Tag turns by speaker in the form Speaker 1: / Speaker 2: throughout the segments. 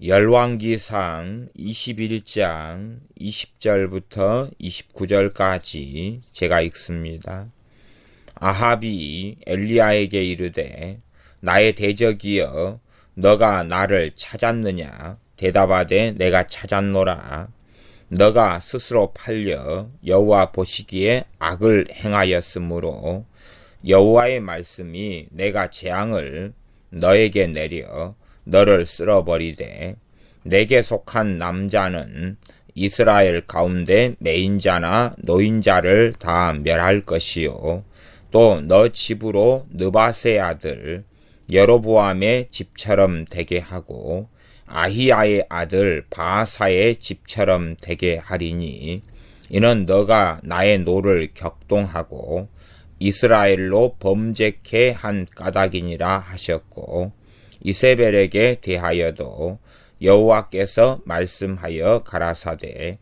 Speaker 1: 열왕기상 21장 20절부터 29절까지 제가 읽습니다. 아합이 엘리야에게 이르되 나의 대적이여 너가 나를 찾았느냐? 대답하되 내가 찾았노라. 너가 스스로 팔려 여호와 보시기에 악을 행하였으므로 여호와의 말씀이 내가 재앙을 너에게 내려 너를 쓸어버리되 내게 속한 남자는 이스라엘 가운데 매인자나 노인자를 다 멸할 것이요 또 너 집으로 느바세 아들 여로보암의 집처럼 되게 하고 아히야의 아들 바하사의 집처럼 되게 하리니 이는 너가 나의 노를 격동하고 이스라엘로 범죄케 한 까닭이니라 하셨고 이세벨에게 대하여도 여호와께서 말씀하여 가라사대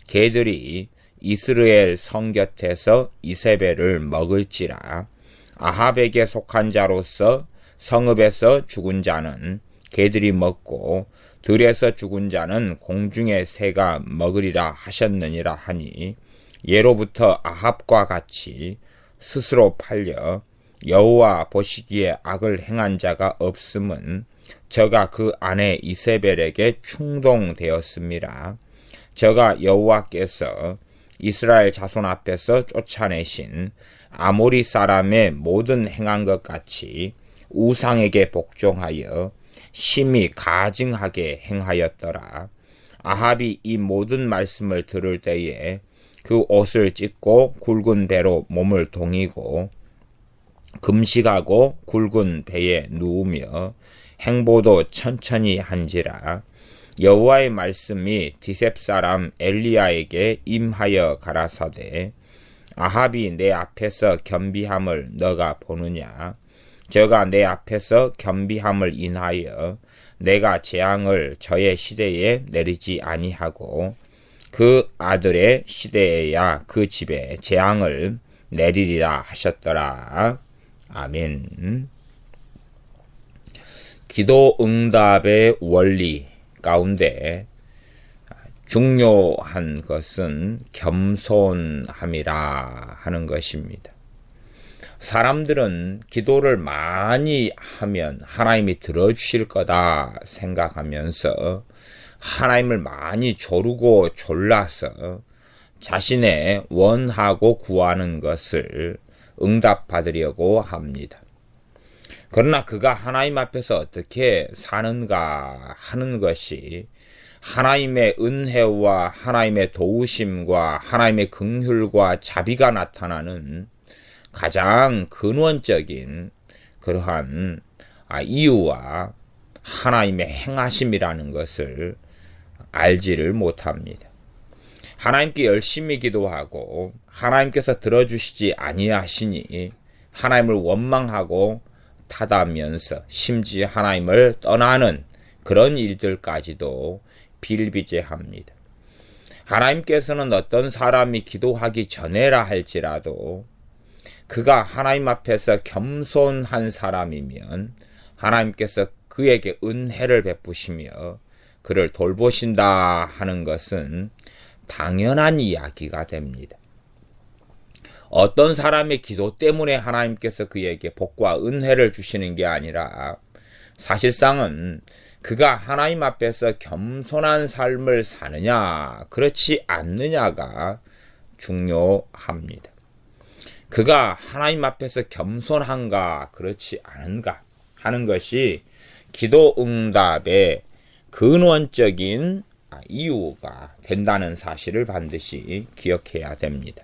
Speaker 1: 개들이 이스라엘 성 곁에서 이세벨을 먹을지라. 아합에게 속한 자로서 성읍에서 죽은 자는 개들이 먹고 들에서 죽은 자는 공중의 새가 먹으리라 하셨느니라 하니 예로부터 아합과 같이 스스로 팔려 여호와 보시기에 악을 행한 자가 없음은 저가 그 아내 이세벨에게 충동되었습니다. 저가 여호와께서 이스라엘 자손 앞에서 쫓아내신 아모리 사람의 모든 행한 것 같이 우상에게 복종하여 심히 가증하게 행하였더라. 아합이 이 모든 말씀을 들을 때에 그 옷을 찢고 굵은 배로 몸을 동이고 금식하고 굵은 배에 누우며 행보도 천천히 한지라. 여호와의 말씀이 디셉 사람 엘리야에게 임하여 가라사대 아합이 내 앞에서 겸비함을 너가 보느냐? 저가 내 앞에서 겸비함을 인하여 내가 재앙을 저의 시대에 내리지 아니하고 그 아들의 시대에야 그 집에 재앙을 내리리라 하셨더라. 아멘. 기도 응답의 원리 가운데 중요한 것은 겸손함이라 하는 것입니다. 사람들은 기도를 많이 하면 하나님이 들어주실 거다 생각하면서 하나님을 많이 조르고 졸라서 자신의 원하고 구하는 것을 응답받으려고 합니다. 그러나 그가 하나님 앞에서 어떻게 사는가 하는 것이 하나님의 은혜와 하나님의 도우심과 하나님의 긍휼과 자비가 나타나는 가장 근원적인 그러한 이유와 하나님의 행하심이라는 것을 알지를 못합니다. 하나님께 열심히 기도하고 하나님께서 들어주시지 아니하시니 하나님을 원망하고 타다면서 심지어 하나님을 떠나는 그런 일들까지도 비일비재합니다. 하나님께서는 어떤 사람이 기도하기 전에라 할지라도 그가 하나님 앞에서 겸손한 사람이면 하나님께서 그에게 은혜를 베푸시며 그를 돌보신다 하는 것은 당연한 이야기가 됩니다. 어떤 사람의 기도 때문에 하나님께서 그에게 복과 은혜를 주시는 게 아니라 사실상은 그가 하나님 앞에서 겸손한 삶을 사느냐 그렇지 않느냐가 중요합니다. 그가 하나님 앞에서 겸손한가 그렇지 않은가 하는 것이 기도 응답의 근원적인 이유가 된다는 사실을 반드시 기억해야 됩니다.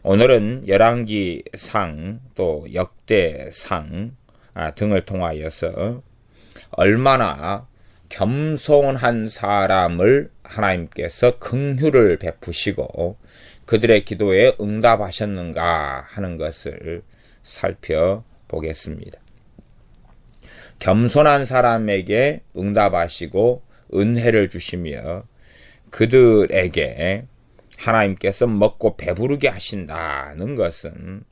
Speaker 1: 오늘은 열왕기상 또 역대상 등을 통하여서 얼마나 겸손한 사람을 하나님께서 긍휼을 베푸시고 그들의 기도에 응답하셨는가 하는 것을 살펴보겠습니다. 겸손한 사람에게 응답하시고 은혜를 주시며 그들에게 하나님께서 먹고 배부르게 하신다는 것은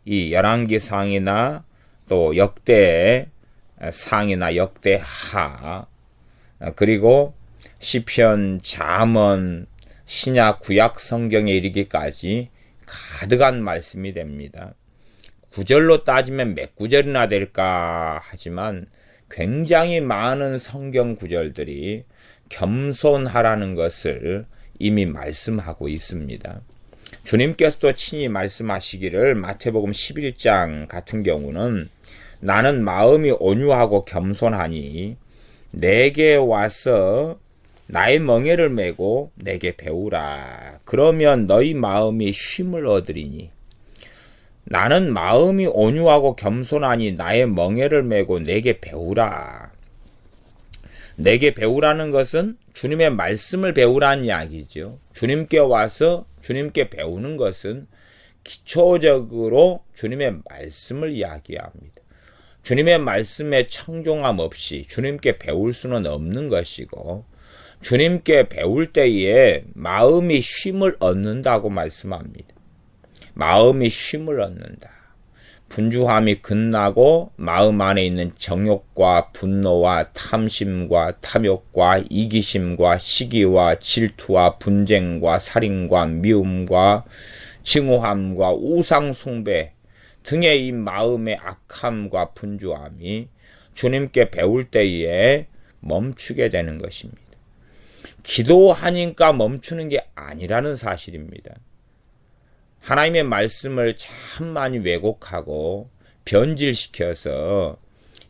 Speaker 1: 이 열왕기상이나 또 역대상이나 역대하 그리고 시편, 잠언, 신약, 구약 성경에 이르기까지 가득한 말씀이 됩니다. 구절로 따지면 몇 구절이나 될까 하지만 굉장히 많은 성경 구절들이 겸손하라는 것을 이미 말씀하고 있습니다. 주님께서도 친히 말씀하시기를 마태복음 11장 같은 경우는 나는 마음이 온유하고 겸손하니 내게 와서 나의 멍에를 메고 내게 배우라. 그러면 너희 마음이 쉼을 얻으리니. 나는 마음이 온유하고 겸손하니 나의 멍에를 메고 내게 배우라. 내게 배우라는 것은 주님의 말씀을 배우라는 이야기죠. 주님께 와서 주님께 배우는 것은 기초적으로 주님의 말씀을 이야기합니다. 주님의 말씀에 청종함 없이 주님께 배울 수는 없는 것이고, 주님께 배울 때에 마음이 쉼을 얻는다고 말씀합니다. 마음이 쉼을 얻는다. 분주함이 끝나고 마음 안에 있는 정욕과 분노와 탐심과 탐욕과 이기심과 시기와 질투와 분쟁과 살인과 미움과 증오함과 우상숭배 등의 이 마음의 악함과 분주함이 주님께 배울 때에 멈추게 되는 것입니다. 기도하니까 멈추는 게 아니라는 사실입니다. 하나님의 말씀을 참 많이 왜곡하고 변질시켜서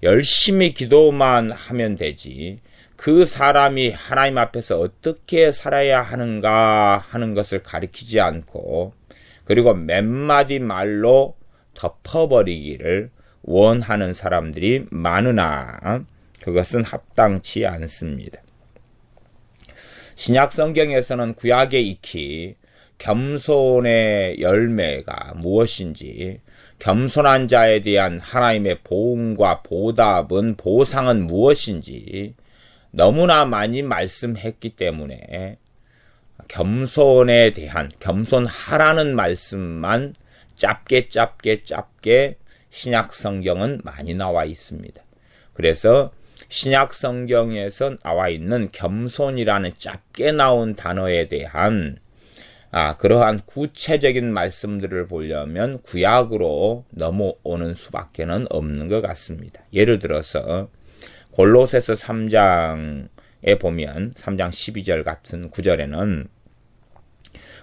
Speaker 1: 열심히 기도만 하면 되지, 그 사람이 하나님 앞에서 어떻게 살아야 하는가 하는 것을 가르치지 않고, 그리고 몇 마디 말로 덮어버리기를 원하는 사람들이 많으나 그것은 합당치 않습니다. 신약 성경에서는 구약에 익히 겸손의 열매가 무엇인지, 겸손한 자에 대한 하나님의 보응과 보답은, 보상은 무엇인지 너무나 많이 말씀했기 때문에 겸손에 대한, 겸손하라는 말씀만 짧게 신약 성경은 많이 나와 있습니다. 그래서 신약 성경에서 나와 있는 겸손이라는 짧게 나온 단어에 대한 그러한 구체적인 말씀들을 보려면 구약으로 넘어오는 수밖에는 없는 것 같습니다. 예를 들어서 골로새서 3장에 보면 3장 12절 같은 구절에는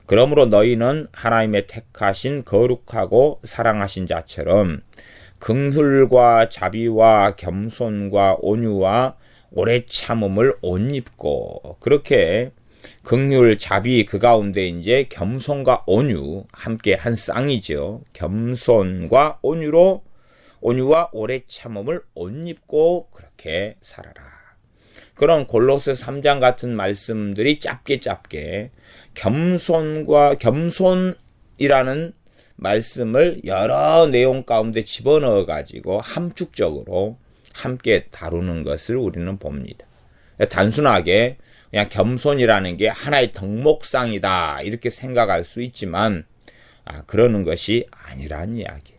Speaker 1: 그러므로 너희는 하나님의 택하신 거룩하고 사랑하신 자처럼 긍휼과 자비와 겸손과 온유와 오래 참음을 옷 입고, 그렇게 긍휼, 자비, 그 가운데 이제 겸손과 온유 함께 한 쌍이죠. 겸손과 온유와 오래 참음을 옷 입고 그렇게 살아라. 그런 골로새 3장 같은 말씀들이 짧게 겸손이라는 말씀을 여러 내용 가운데 집어넣어 가지고 함축적으로 함께 다루는 것을 우리는 봅니다. 단순하게 그냥 겸손이라는 게 하나의 덕목상이다 이렇게 생각할 수 있지만 그러는 것이 아니란 이야기.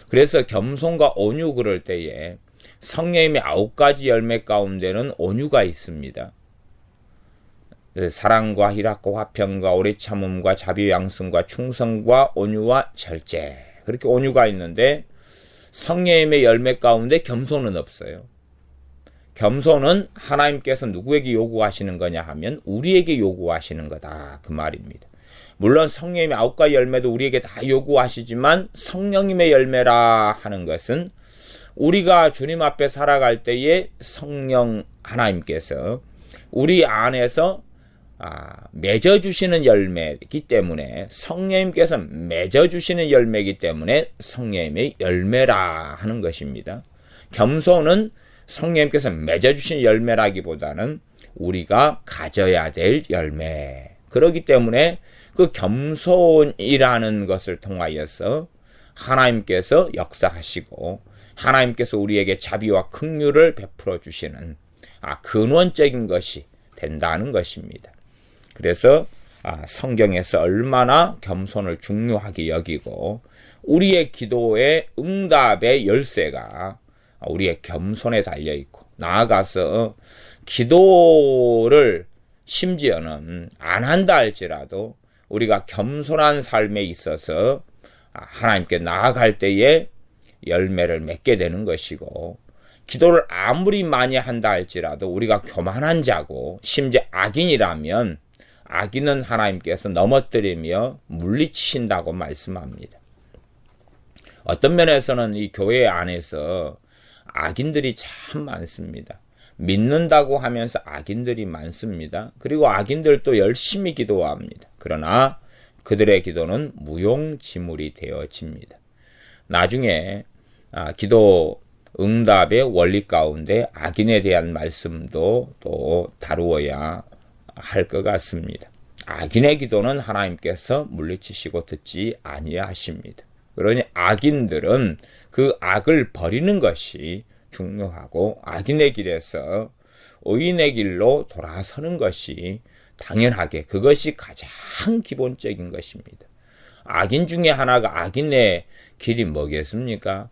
Speaker 1: 그래서 겸손과 온유 그럴 때에 성령님의 9가지 열매 가운데는 온유가 있습니다. 사랑과 희락과 화평과 오래 참음과 자비 양승과 충성과 온유와 절제, 그렇게 온유가 있는데 성령님의 열매 가운데 겸손은 없어요. 겸손은 하나님께서 누구에게 요구하시는 거냐 하면 우리에게 요구하시는 거다 그 말입니다. 물론 성령님의 9가지 열매도 우리에게 다 요구하시지만 성령님의 열매라 하는 것은 우리가 주님 앞에 살아갈 때에 성령 하나님께서 우리 안에서 맺어주시는 열매이기 때문에, 성령님께서 맺어주시는 열매이기 때문에 성령님의 열매라 하는 것입니다. 겸손은 성령님께서 맺어주신 열매라기보다는 우리가 가져야 될 열매. 그렇기 때문에 그 겸손이라는 것을 통하여서 하나님께서 역사하시고 하나님께서 우리에게 자비와 긍휼을 베풀어 주시는 근원적인 것이 된다는 것입니다. 그래서 성경에서 얼마나 겸손을 중요하게 여기고 우리의 기도의 응답의 열쇠가 우리의 겸손에 달려있고, 나아가서 기도를 심지어는 안 한다 할지라도 우리가 겸손한 삶에 있어서 하나님께 나아갈 때에 열매를 맺게 되는 것이고, 기도를 아무리 많이 한다 할지라도 우리가 교만한 자고 심지어 악인이라면 악인은 하나님께서 넘어뜨리며 물리치신다고 말씀합니다. 어떤 면에서는 이 교회 안에서 악인들이 참 많습니다. 믿는다고 하면서 악인들이 많습니다. 그리고 악인들도 열심히 기도합니다. 그러나 그들의 기도는 무용지물이 되어집니다. 나중에 기도 응답의 원리 가운데 악인에 대한 말씀도 또 다루어야 할 것 같습니다. 악인의 기도는 하나님께서 물리치시고 듣지 아니하십니다. 그러니 악인들은 그 악을 버리는 것이 중요하고, 악인의 길에서 의인의 길로 돌아서는 것이 당연하게 그것이 가장 기본적인 것입니다. 악인 중에 하나가 악인의 길이 뭐겠습니까?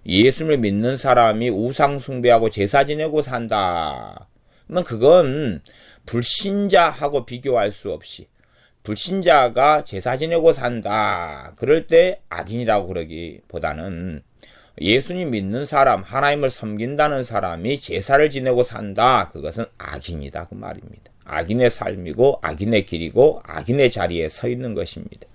Speaker 1: 예수를 믿는 사람이 우상 숭배하고 제사 지내고 산다. 그러면 그건 불신자하고 비교할 수 없이, 불신자가 제사 지내고 산다, 그럴 때 악인이라고 그러기보다는 예수님 믿는 사람, 하나님을 섬긴다는 사람이 제사를 지내고 산다, 그것은 악인이다 그 말입니다. 악인의 삶이고 악인의 길이고 악인의 자리에 서 있는 것입니다.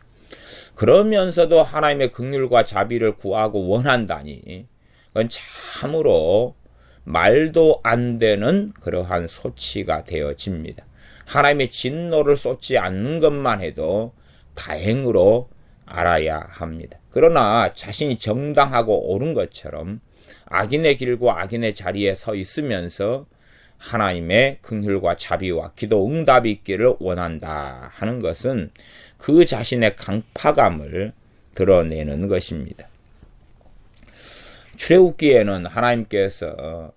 Speaker 1: 그러면서도 하나님의 긍휼과 자비를 구하고 원한다니, 그건 참으로 말도 안 되는 그러한 소치가 되어집니다. 하나님의 진노를 쏟지 않는 것만 해도 다행으로 알아야 합니다. 그러나 자신이 정당하고 옳은 것처럼 악인의 길과 악인의 자리에 서 있으면서 하나님의 긍휼과 자비와 기도 응답이 있기를 원한다 하는 것은 그 자신의 강팍함을 드러내는 것입니다. 출애굽기에는 하나님께서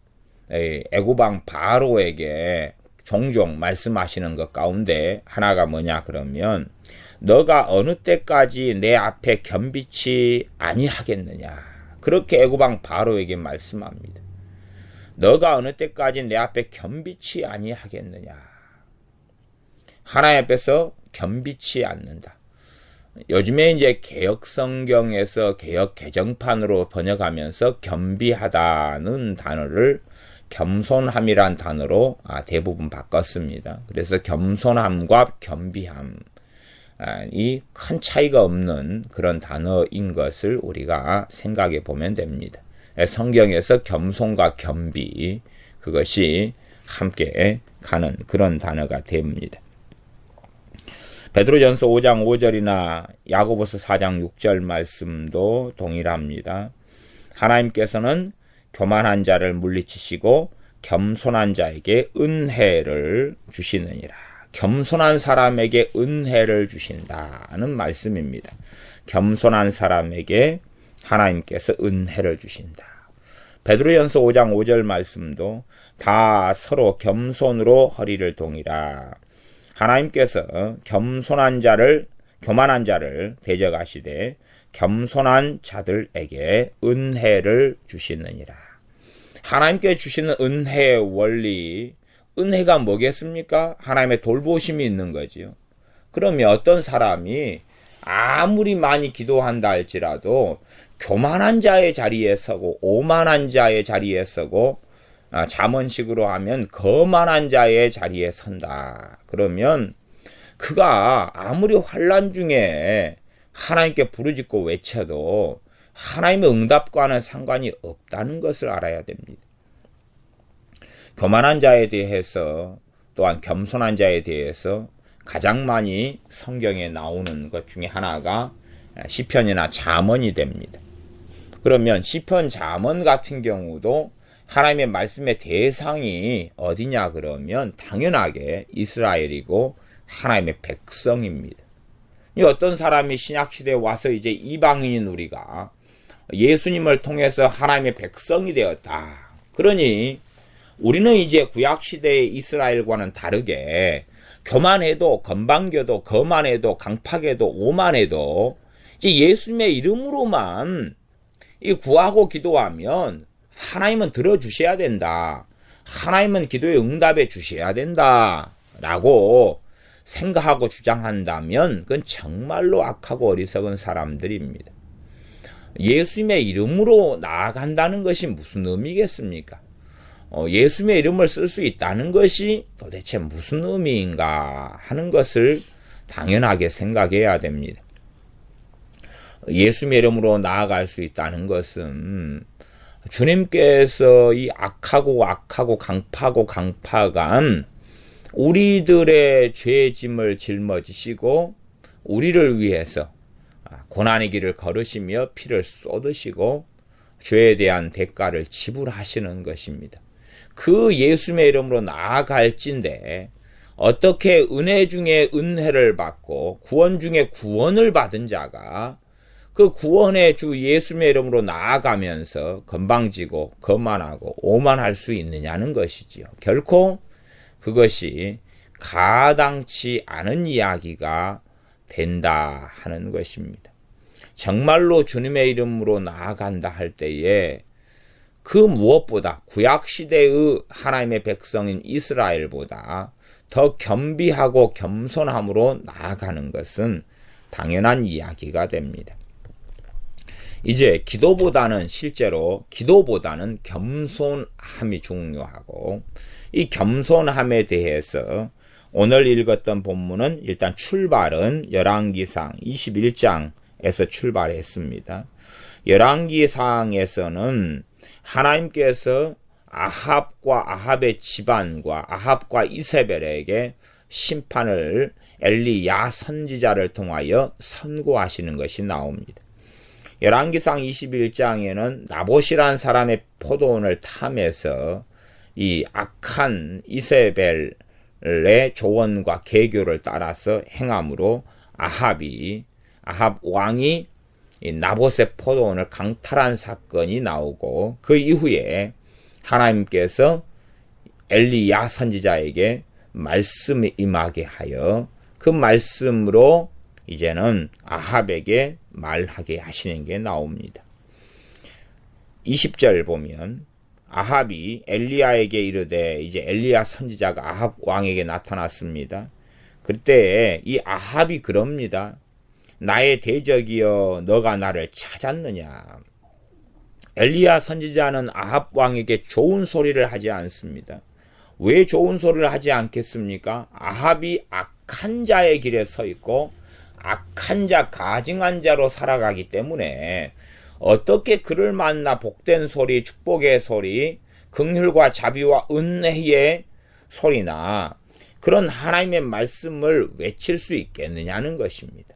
Speaker 1: 애굽왕 바로에게 종종 말씀하시는 것 가운데 하나가 뭐냐 그러면, 너가 어느 때까지 내 앞에 겸비치 아니하겠느냐, 그렇게 애굽왕 바로에게 말씀합니다. 너가 어느 때까지 내 앞에 겸비치 아니하겠느냐. 하나님 앞에서 겸비치 않는다. 요즘에 이제 개역 성경에서 개역 개정판으로 번역하면서 겸비하다는 단어를 겸손함이란 단어로 대부분 바꿨습니다. 그래서 겸손함과 겸비함, 이 큰 차이가 없는 그런 단어인 것을 우리가 생각해 보면 됩니다. 성경에서 겸손과 겸비, 그것이 함께 가는 그런 단어가 됩니다. 베드로전서 5장 5절이나 야고보서 4장 6절 말씀도 동일합니다. 하나님께서는 교만한 자를 물리치시고 겸손한 자에게 은혜를 주시느니라. 겸손한 사람에게 은혜를 주신다는 말씀입니다. 겸손한 사람에게 하나님께서 은혜를 주신다. 베드로전서 5장 5절 말씀도 다 서로 겸손으로 허리를 동이라. 하나님께서 겸손한 자를, 교만한 자를 대적하시되 겸손한 자들에게 은혜를 주시느니라. 하나님께 주시는 은혜의 원리, 은혜가 뭐겠습니까? 하나님의 돌보심이 있는 거지요. 그러면 어떤 사람이 아무리 많이 기도한다 할지라도 교만한 자의 자리에 서고 오만한 자의 자리에 서고, 잠언식으로 하면 거만한 자의 자리에 선다. 그러면 그가 아무리 환난 중에 하나님께 부르짖고 외쳐도 하나님의 응답과는 상관이 없다는 것을 알아야 됩니다. 교만한 자에 대해서, 또한 겸손한 자에 대해서 가장 많이 성경에 나오는 것 중에 하나가 시편이나 잠언이 됩니다. 그러면 시편, 잠언 같은 경우도 하나님의 말씀의 대상이 어디냐 그러면 당연하게 이스라엘이고 하나님의 백성입니다. 어떤 사람이 신약시대에 와서 이제 이방인인 우리가 예수님을 통해서 하나님의 백성이 되었다. 그러니 우리는 이제 구약시대의 이스라엘과는 다르게 교만해도, 건방져도, 거만해도, 강팍해도, 오만해도 이제 예수님의 이름으로만 구하고 기도하면 하나님은 들어주셔야 된다. 하나님은 기도에 응답해 주셔야 된다라고 생각하고 주장한다면 그건 정말로 악하고 어리석은 사람들입니다. 예수님의 이름으로 나아간다는 것이 무슨 의미겠습니까? 예수님의 이름을 쓸 수 있다는 것이 도대체 무슨 의미인가 하는 것을 당연하게 생각해야 됩니다. 예수님의 이름으로 나아갈 수 있다는 것은 주님께서 이 악하고 강팍한 우리들의 죄 짐을 짊어지시고 우리를 위해서 고난의 길을 걸으시며 피를 쏟으시고 죄에 대한 대가를 지불하시는 것입니다. 그 예수님의 이름으로 나아갈진데 어떻게 은혜 중에 은혜를 받고 구원 중에 구원을 받은 자가 그 구원의 주 예수님의 이름으로 나아가면서 건방지고 거만하고 오만할 수 있느냐는 것이지요. 결코 그것이 가당치 않은 이야기가 된다 하는 것입니다. 정말로 주님의 이름으로 나아간다 할 때에 그 무엇보다 구약시대의 하나님의 백성인 이스라엘보다 더 겸비하고 겸손함으로 나아가는 것은 당연한 이야기가 됩니다. 이제 기도보다는 겸손함이 중요하고 이 겸손함에 대해서 오늘 읽었던 본문은 일단 출발은 열왕기상 21장에서 출발했습니다. 열왕기상에서는 하나님께서 아합의 집안과 아합과 이세벨에게 심판을 엘리야 선지자를 통하여 선고하시는 것이 나옵니다. 열왕기상 21장에는 나봇이라는 사람의 포도원을 탐해서 이 악한 이세벨의 조언과 계교를 따라서 행함으로 아합 왕이 이 나봇의 포도원을 강탈한 사건이 나오고 그 이후에 하나님께서 엘리야 선지자에게 말씀이 임하게 하여 그 말씀으로 이제는 아합에게 말하게 하시는 게 나옵니다. 20절 보면 아합이 엘리야에게 이르되 이제 엘리야 선지자가 아합 왕에게 나타났습니다. 그때 이 아합이 그럽니다. 나의 대적이여 너가 나를 찾았느냐. 엘리야 선지자는 아합 왕에게 좋은 소리를 하지 않습니다. 왜 좋은 소리를 하지 않겠습니까? 아합이 악한 자의 길에 서 있고 악한 자, 가증한 자로 살아가기 때문에 어떻게 그를 만나 복된 소리, 축복의 소리, 긍휼과 자비와 은혜의 소리나 그런 하나님의 말씀을 외칠 수 있겠느냐는 것입니다.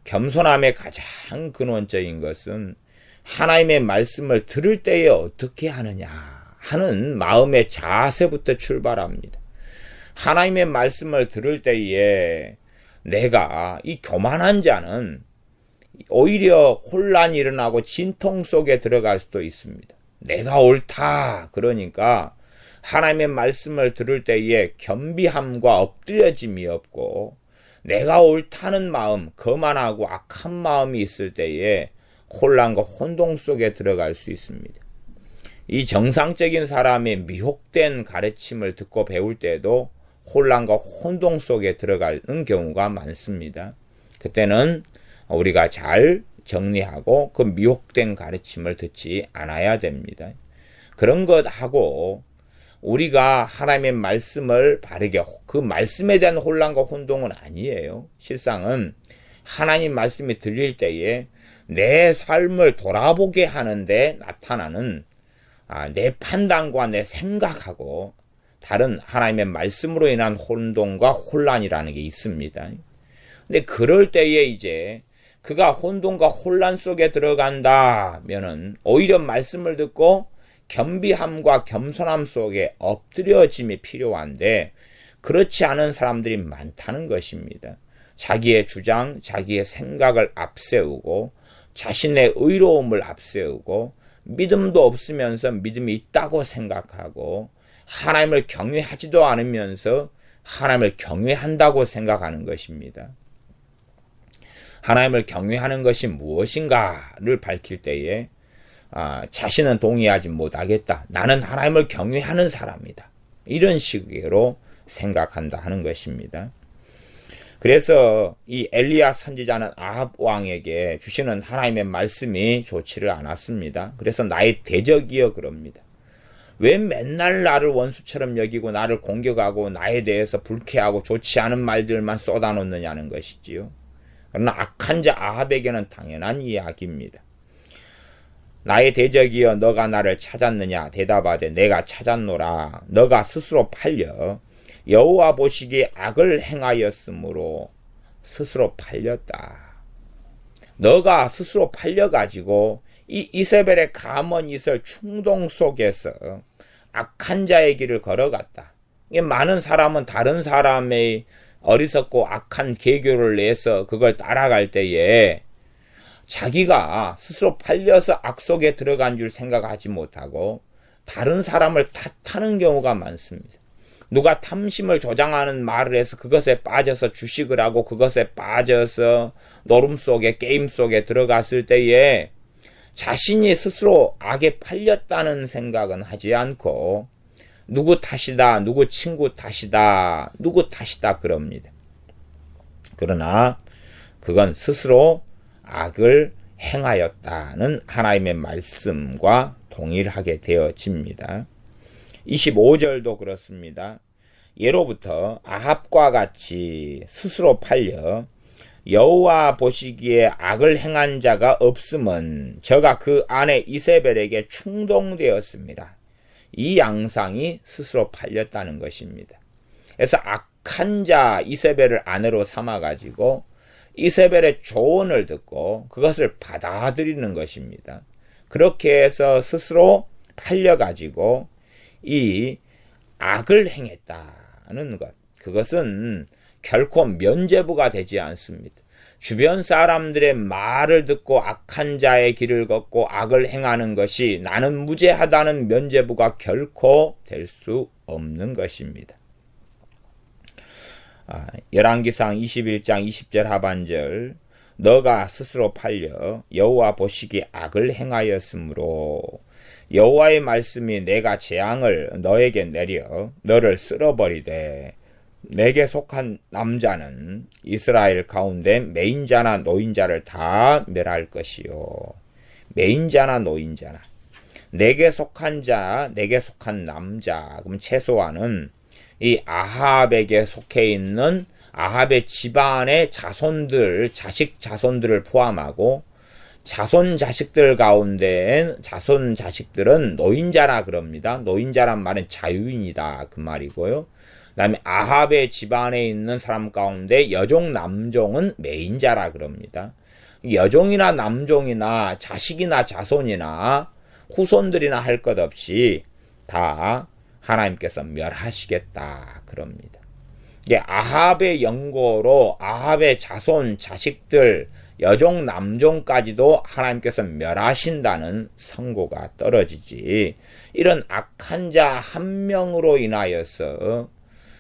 Speaker 1: 겸손함의 가장 근원적인 것은 하나님의 말씀을 들을 때에 어떻게 하느냐 하는 마음의 자세부터 출발합니다. 하나님의 말씀을 들을 때에 내가 이 교만한 자는 오히려 혼란이 일어나고 진통 속에 들어갈 수도 있습니다. 내가 옳다 그러니까 하나님의 말씀을 들을 때에 겸비함과 엎드려짐이 없고 내가 옳다는 마음, 거만하고 악한 마음이 있을 때에 혼란과 혼동 속에 들어갈 수 있습니다. 이 정상적인 사람의 미혹된 가르침을 듣고 배울 때도 혼란과 혼동 속에 들어가는 경우가 많습니다. 그때는 우리가 잘 정리하고 그 미혹된 가르침을 듣지 않아야 됩니다. 그런 것하고 우리가 하나님의 말씀을 바르게 그 말씀에 대한 혼란과 혼동은 아니에요. 실상은 하나님 말씀이 들릴 때에 내 삶을 돌아보게 하는데 나타나는 내 판단과 내 생각하고 다른 하나님의 말씀으로 인한 혼동과 혼란이라는 게 있습니다. 근데 그럴 때에 이제 그가 혼동과 혼란 속에 들어간다면은 오히려 말씀을 듣고 겸비함과 겸손함 속에 엎드려짐이 필요한데 그렇지 않은 사람들이 많다는 것입니다. 자기의 주장, 자기의 생각을 앞세우고 자신의 의로움을 앞세우고 믿음도 없으면서 믿음이 있다고 생각하고 하나님을 경외하지도 않으면서 하나님을 경외한다고 생각하는 것입니다. 하나님을 경외하는 것이 무엇인가를 밝힐 때에 자신은 동의하지 못하겠다. 나는 하나님을 경외하는 사람이다. 이런 식으로 생각한다 하는 것입니다. 그래서 이 엘리야 선지자는 아합 왕에게 주시는 하나님의 말씀이 좋지를 않았습니다. 그래서 나의 대적이여 그럽니다. 왜 맨날 나를 원수처럼 여기고 나를 공격하고 나에 대해서 불쾌하고 좋지 않은 말들만 쏟아놓느냐는 것이지요. 그러나 악한 자 아합에게는 당연한 이야기입니다. 나의 대적이여 너가 나를 찾았느냐 대답하되 내가 찾았노라. 너가 스스로 팔려 여호와 보시기에 악을 행하였으므로 스스로 팔렸다. 너가 스스로 팔려가지고 이 이세벨의 가문이슬 충동 속에서 악한 자의 길을 걸어갔다. 많은 사람은 다른 사람의 어리석고 악한 계교를 내서 그걸 따라갈 때에 자기가 스스로 팔려서 악 속에 들어간 줄 생각하지 못하고 다른 사람을 탓하는 경우가 많습니다. 누가 탐심을 조장하는 말을 해서 그것에 빠져서 주식을 하고 그것에 빠져서 노름 속에 게임 속에 들어갔을 때에 자신이 스스로 악에 팔렸다는 생각은 하지 않고 누구 탓이다, 누구 친구 탓이다, 누구 탓이다 그럽니다. 그러나 그건 스스로 악을 행하였다는 하나님의 말씀과 동일하게 되어집니다. 25절도 그렇습니다. 예로부터 아합과 같이 스스로 팔려 여호와 보시기에 악을 행한 자가 없음은 저가 그 아내 이세벨에게 충동되었습니다. 이 양상이 스스로 팔렸다는 것입니다. 그래서 악한 자 이세벨을 아내로 삼아가지고 이세벨의 조언을 듣고 그것을 받아들이는 것입니다. 그렇게 해서 스스로 팔려가지고 이 악을 행했다는 것, 그것은 결코 면죄부가 되지 않습니다. 주변 사람들의 말을 듣고 악한 자의 길을 걷고 악을 행하는 것이 나는 무죄하다는 면죄부가 결코 될 수 없는 것입니다. 열왕기상 21장 20절 하반절 너가 스스로 팔려 여호와 보시기에 악을 행하였으므로 여호와의 말씀이 내가 재앙을 너에게 내려 너를 쓸어버리되 내게 속한 남자는 이스라엘 가운데 매인자나 노인자를 다 멸할 것이요. 매인자나 노인자나 내게 속한 자, 내게 속한 남자, 그럼 최소한은 이 아합에게 속해 있는 아합의 집안의 자손들, 자식 자손들을 포함하고 자손 자식들 가운데 자손 자식들은 노인자라 그럽니다. 노인자란 말은 자유인이다 그 말이고요. 그 다음에 아합의 집안에 있는 사람 가운데 여종 남종은 매인자라 그럽니다. 여종이나 남종이나 자식이나 자손이나 후손들이나 할 것 없이 다 하나님께서 멸하시겠다 그럽니다. 이게 아합의 연고로 아합의 자손 자식들 여종 남종까지도 하나님께서 멸하신다는 선고가 떨어지지, 이런 악한 자 한 명으로 인하여서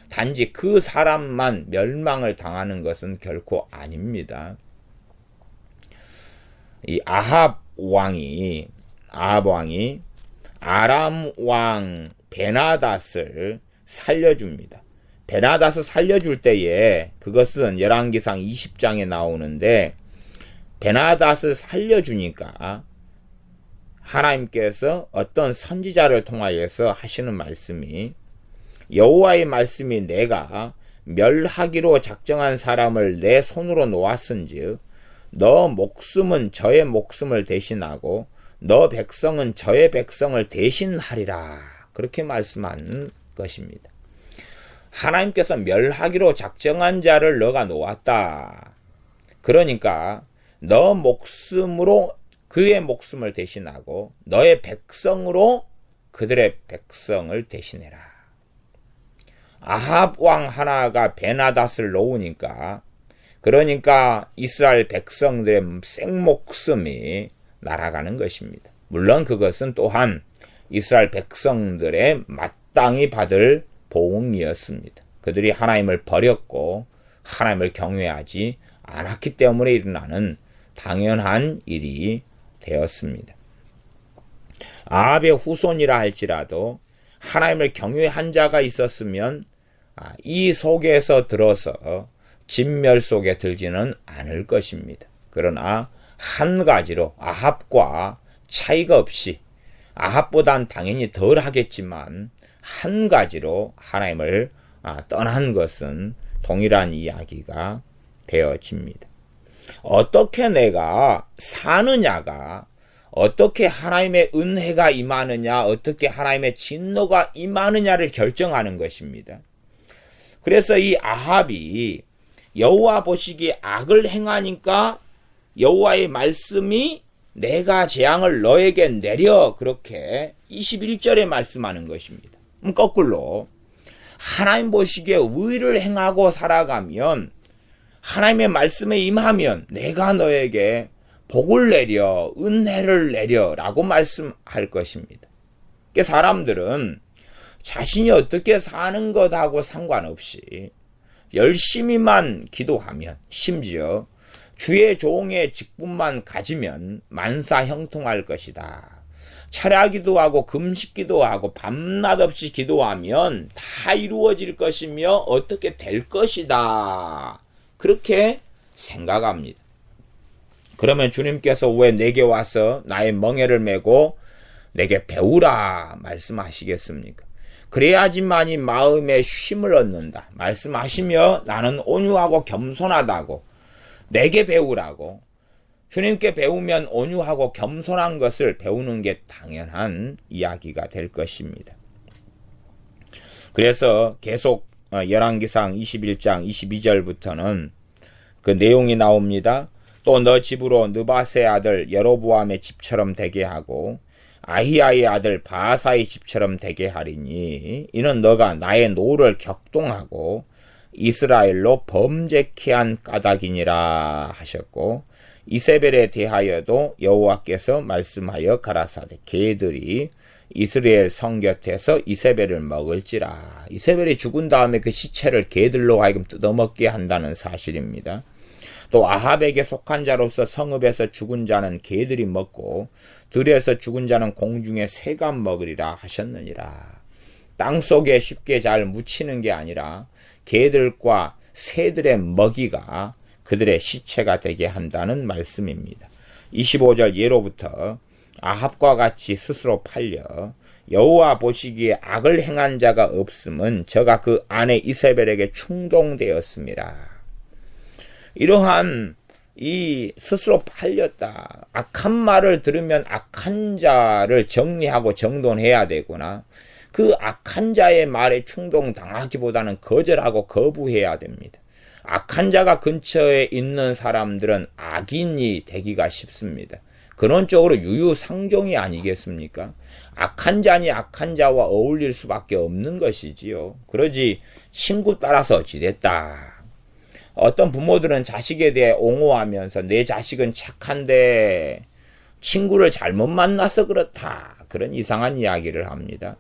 Speaker 1: 단지 그 사람만 멸망을 당하는 것은 결코 아닙니다. 이 아합 왕이 아람 왕 베나닷을 살려줍니다. 베나닷을 살려줄 때에 그것은 열왕기상 20장에 나오는데, 베나닷을 살려주니까 하나님께서 어떤 선지자를 통하여서 하시는 말씀이, 여호와의 말씀이 내가 멸하기로 작정한 사람을 내 손으로 놓았은즉 너 목숨은 저의 목숨을 대신하고 너 백성은 저의 백성을 대신하리라, 그렇게 말씀하는 것입니다. 하나님께서 멸하기로 작정한 자를 너가 놓았다. 그러니까 너 목숨으로 그의 목숨을 대신하고 너의 백성으로 그들의 백성을 대신해라. 아합 왕 하나가 베나닷을 놓으니까, 그러니까 이스라엘 백성들의 생목숨이 날아가는 것입니다. 물론 그것은 또한 이스라엘 백성들의 마땅히 받을 보응이었습니다. 그들이 하나님을 버렸고 하나님을 경외하지 않았기 때문에 일어나는 당연한 일이 되었습니다. 아합의 후손이라 할지라도 하나님을 경외한 자가 있었으면 이 속에서 들어서 진멸 속에 들지는 않을 것입니다. 그러나 한 가지로 아합과 차이가 없이, 아합보단 당연히 덜 하겠지만 한 가지로 하나님을 떠난 것은 동일한 이야기가 되어집니다. 어떻게 내가 사느냐가, 어떻게 하나님의 은혜가 임하느냐, 어떻게 하나님의 진노가 임하느냐를 결정하는 것입니다. 그래서 이 아합이 여호와 보시기에 악을 행하니까 여호와의 말씀이 내가 재앙을 너에게 내려, 그렇게 21절에 말씀하는 것입니다. 거꾸로 하나님 보시기에 의를 행하고 살아가면, 하나님의 말씀에 임하면 내가 너에게 복을 내려, 은혜를 내려 라고 말씀할 것입니다. 그러니까 사람들은 자신이 어떻게 사는 것하고 상관없이 열심히만 기도하면, 심지어 주의 종의 직분만 가지면 만사 형통할 것이다. 철야기도 하고 금식기도 하고 밤낮 없이 기도하면 다 이루어질 것이며 어떻게 될 것이다. 그렇게 생각합니다. 그러면 주님께서 왜 내게 와서 나의 멍에를 메고 내게 배우라 말씀하시겠습니까? 그래야지만이 마음에 쉼을 얻는다 말씀하시며, 나는 온유하고 겸손하다고, 내게 배우라고, 주님께 배우면 온유하고 겸손한 것을 배우는 게 당연한 이야기가 될 것입니다. 그래서 계속 열왕기상 21장 22절부터는 그 내용이 나옵니다. 또 너 집으로 느바세 아들 여로보암의 집처럼 되게 하고 아히야의 아들 바하사의 집처럼 되게 하리니, 이는 너가 나의 노를 격동하고 이스라엘로 범죄케 한 까닭이니라 하셨고, 이세벨에 대하여도 여호와께서 말씀하여 가라사대 개들이 이스라엘 성 곁에서 이세벨을 먹을지라. 이세벨이 죽은 다음에 그 시체를 개들로 하여금 뜯어먹게 한다는 사실입니다. 또 아합에게 속한 자로서 성읍에서 죽은 자는 개들이 먹고 들에서 죽은 자는 공중의 새가 먹으리라 하셨느니라. 땅속에 쉽게 잘 묻히는 게 아니라 개들과 새들의 먹이가 그들의 시체가 되게 한다는 말씀입니다. 25절 예로부터 아합과 같이 스스로 팔려 여호와 보시기에 악을 행한 자가 없음은 저가 그 아내 이세벨에게 충동되었습니다. 이러한 이 스스로 팔렸다, 악한 말을 들으면 악한 자를 정리하고 정돈해야 되구나, 그 악한 자의 말에 충동당하기보다는 거절하고 거부해야 됩니다. 악한 자가 근처에 있는 사람들은 악인이 되기가 쉽습니다. 근원적으로 유유상종이 아니겠습니까? 악한 자니 악한 자와 어울릴 수밖에 없는 것이지요. 그러지 친구 따라서 어찌됐다. 어떤 부모들은 자식에 대해 옹호하면서 내 자식은 착한데 친구를 잘못 만나서 그렇다, 그런 이상한 이야기를 합니다.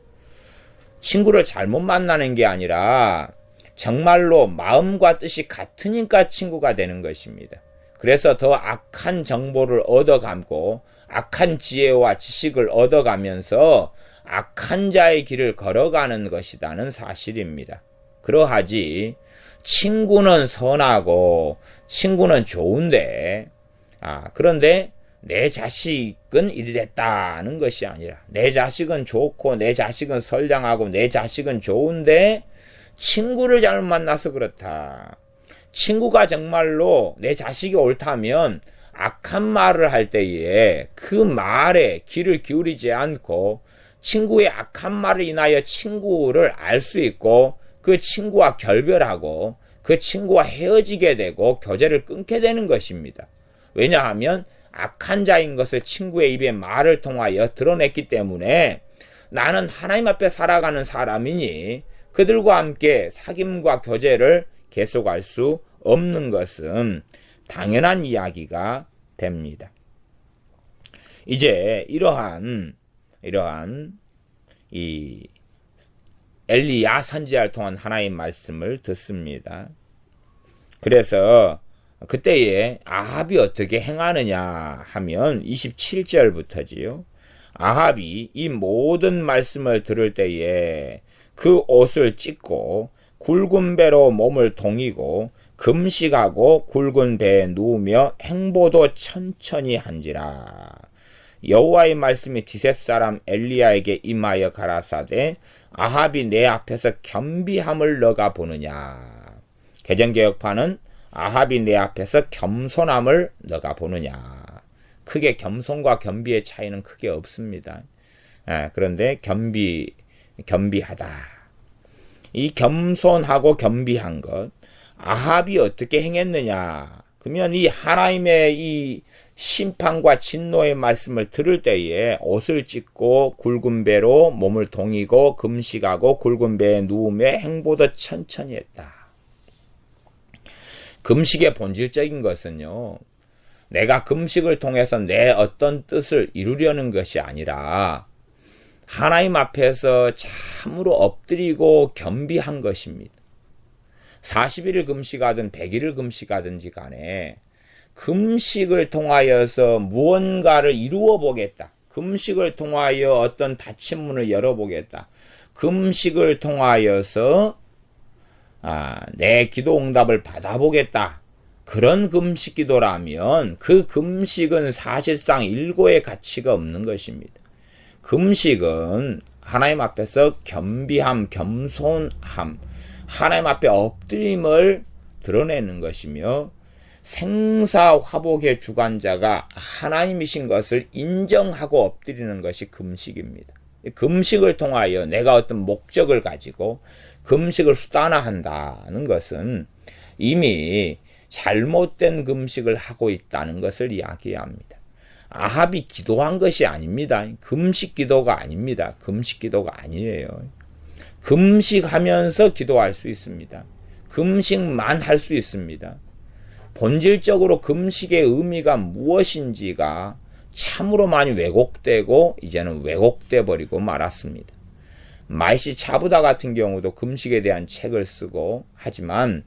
Speaker 1: 친구를 잘못 만나는 게 아니라 정말로 마음과 뜻이 같으니까 친구가 되는 것입니다. 그래서 더 악한 정보를 얻어감고 악한 지혜와 지식을 얻어가면서 악한 자의 길을 걸어가는 것이라는 사실입니다. 그러하지 친구는 선하고 친구는 좋은데, 그런데 내 자식은 이리 됐다는 것이 아니라, 내 자식은 좋고 내 자식은 선량하고 내 자식은 좋은데 친구를 잘못 만나서 그렇다. 친구가 정말로 내 자식이 옳다면 악한 말을 할 때에 그 말에 귀를 기울이지 않고 친구의 악한 말을 인하여 친구를 알 수 있고 그 친구와 결별하고 그 친구와 헤어지게 되고 교제를 끊게 되는 것입니다. 왜냐하면 악한 자인 것을 친구의 입에 말을 통하여 드러냈기 때문에 나는 하나님 앞에 살아가는 사람이니 그들과 함께 사귐과 교제를 계속할 수 없는 것은 당연한 이야기가 됩니다. 이제 이러한 이 엘리야 선지자를 통한 하나님의 말씀을 듣습니다. 그래서 그때에 아합이 어떻게 행하느냐 하면 27절부터지요. 아합이 이 모든 말씀을 들을 때에 그 옷을 찢고 굵은 배로 몸을 동이고 금식하고 굵은 배에 누우며 행보도 천천히 한지라. 여호와의 말씀이 디셉 사람 엘리야에게 임하여 가라사대 아합이 내 앞에서 겸비함을 너가 보느냐. 개정개혁판은 아합이 내 앞에서 겸손함을 너가 보느냐. 크게 겸손과 겸비의 차이는 크게 없습니다. 그런데 겸비하다. 이 겸손하고 겸비한 것, 아합이 어떻게 행했느냐. 그러면 이 하나님의 이 심판과 진노의 말씀을 들을 때에 옷을 찢고 굵은 배로 몸을 동이고 금식하고 굵은 배에 누우며 행보도 천천히 했다. 금식의 본질적인 것은요, 내가 금식을 통해서 내 어떤 뜻을 이루려는 것이 아니라 하나님 앞에서 참으로 엎드리고 겸비한 것입니다. 40일을 금식하든 100일을 금식하든지 간에 금식을 통하여서 무언가를 이루어 보겠다. 금식을 통하여 어떤 닫힌 문을 열어보겠다. 금식을 통하여서 내 기도 응답을 받아보겠다. 그런 금식 기도라면 그 금식은 사실상 일고의 가치가 없는 것입니다. 금식은 하나님 앞에서 겸비함, 겸손함, 하나님 앞에 엎드림을 드러내는 것이며 생사화복의 주관자가 하나님이신 것을 인정하고 엎드리는 것이 금식입니다. 금식을 통하여 내가 어떤 목적을 가지고 금식을 수단화한다는 것은 이미 잘못된 금식을 하고 있다는 것을 이야기합니다. 아합이 기도한 것이 아닙니다. 금식 기도가 아닙니다. 금식 기도가 아니에요. 금식하면서 기도할 수 있습니다. 금식만 할 수 있습니다. 본질적으로 금식의 의미가 무엇인지가 참으로 많이 왜곡되고 이제는 왜곡돼 버리고 말았습니다. 마이시 차부다 같은 경우도 금식에 대한 책을 쓰고 하지만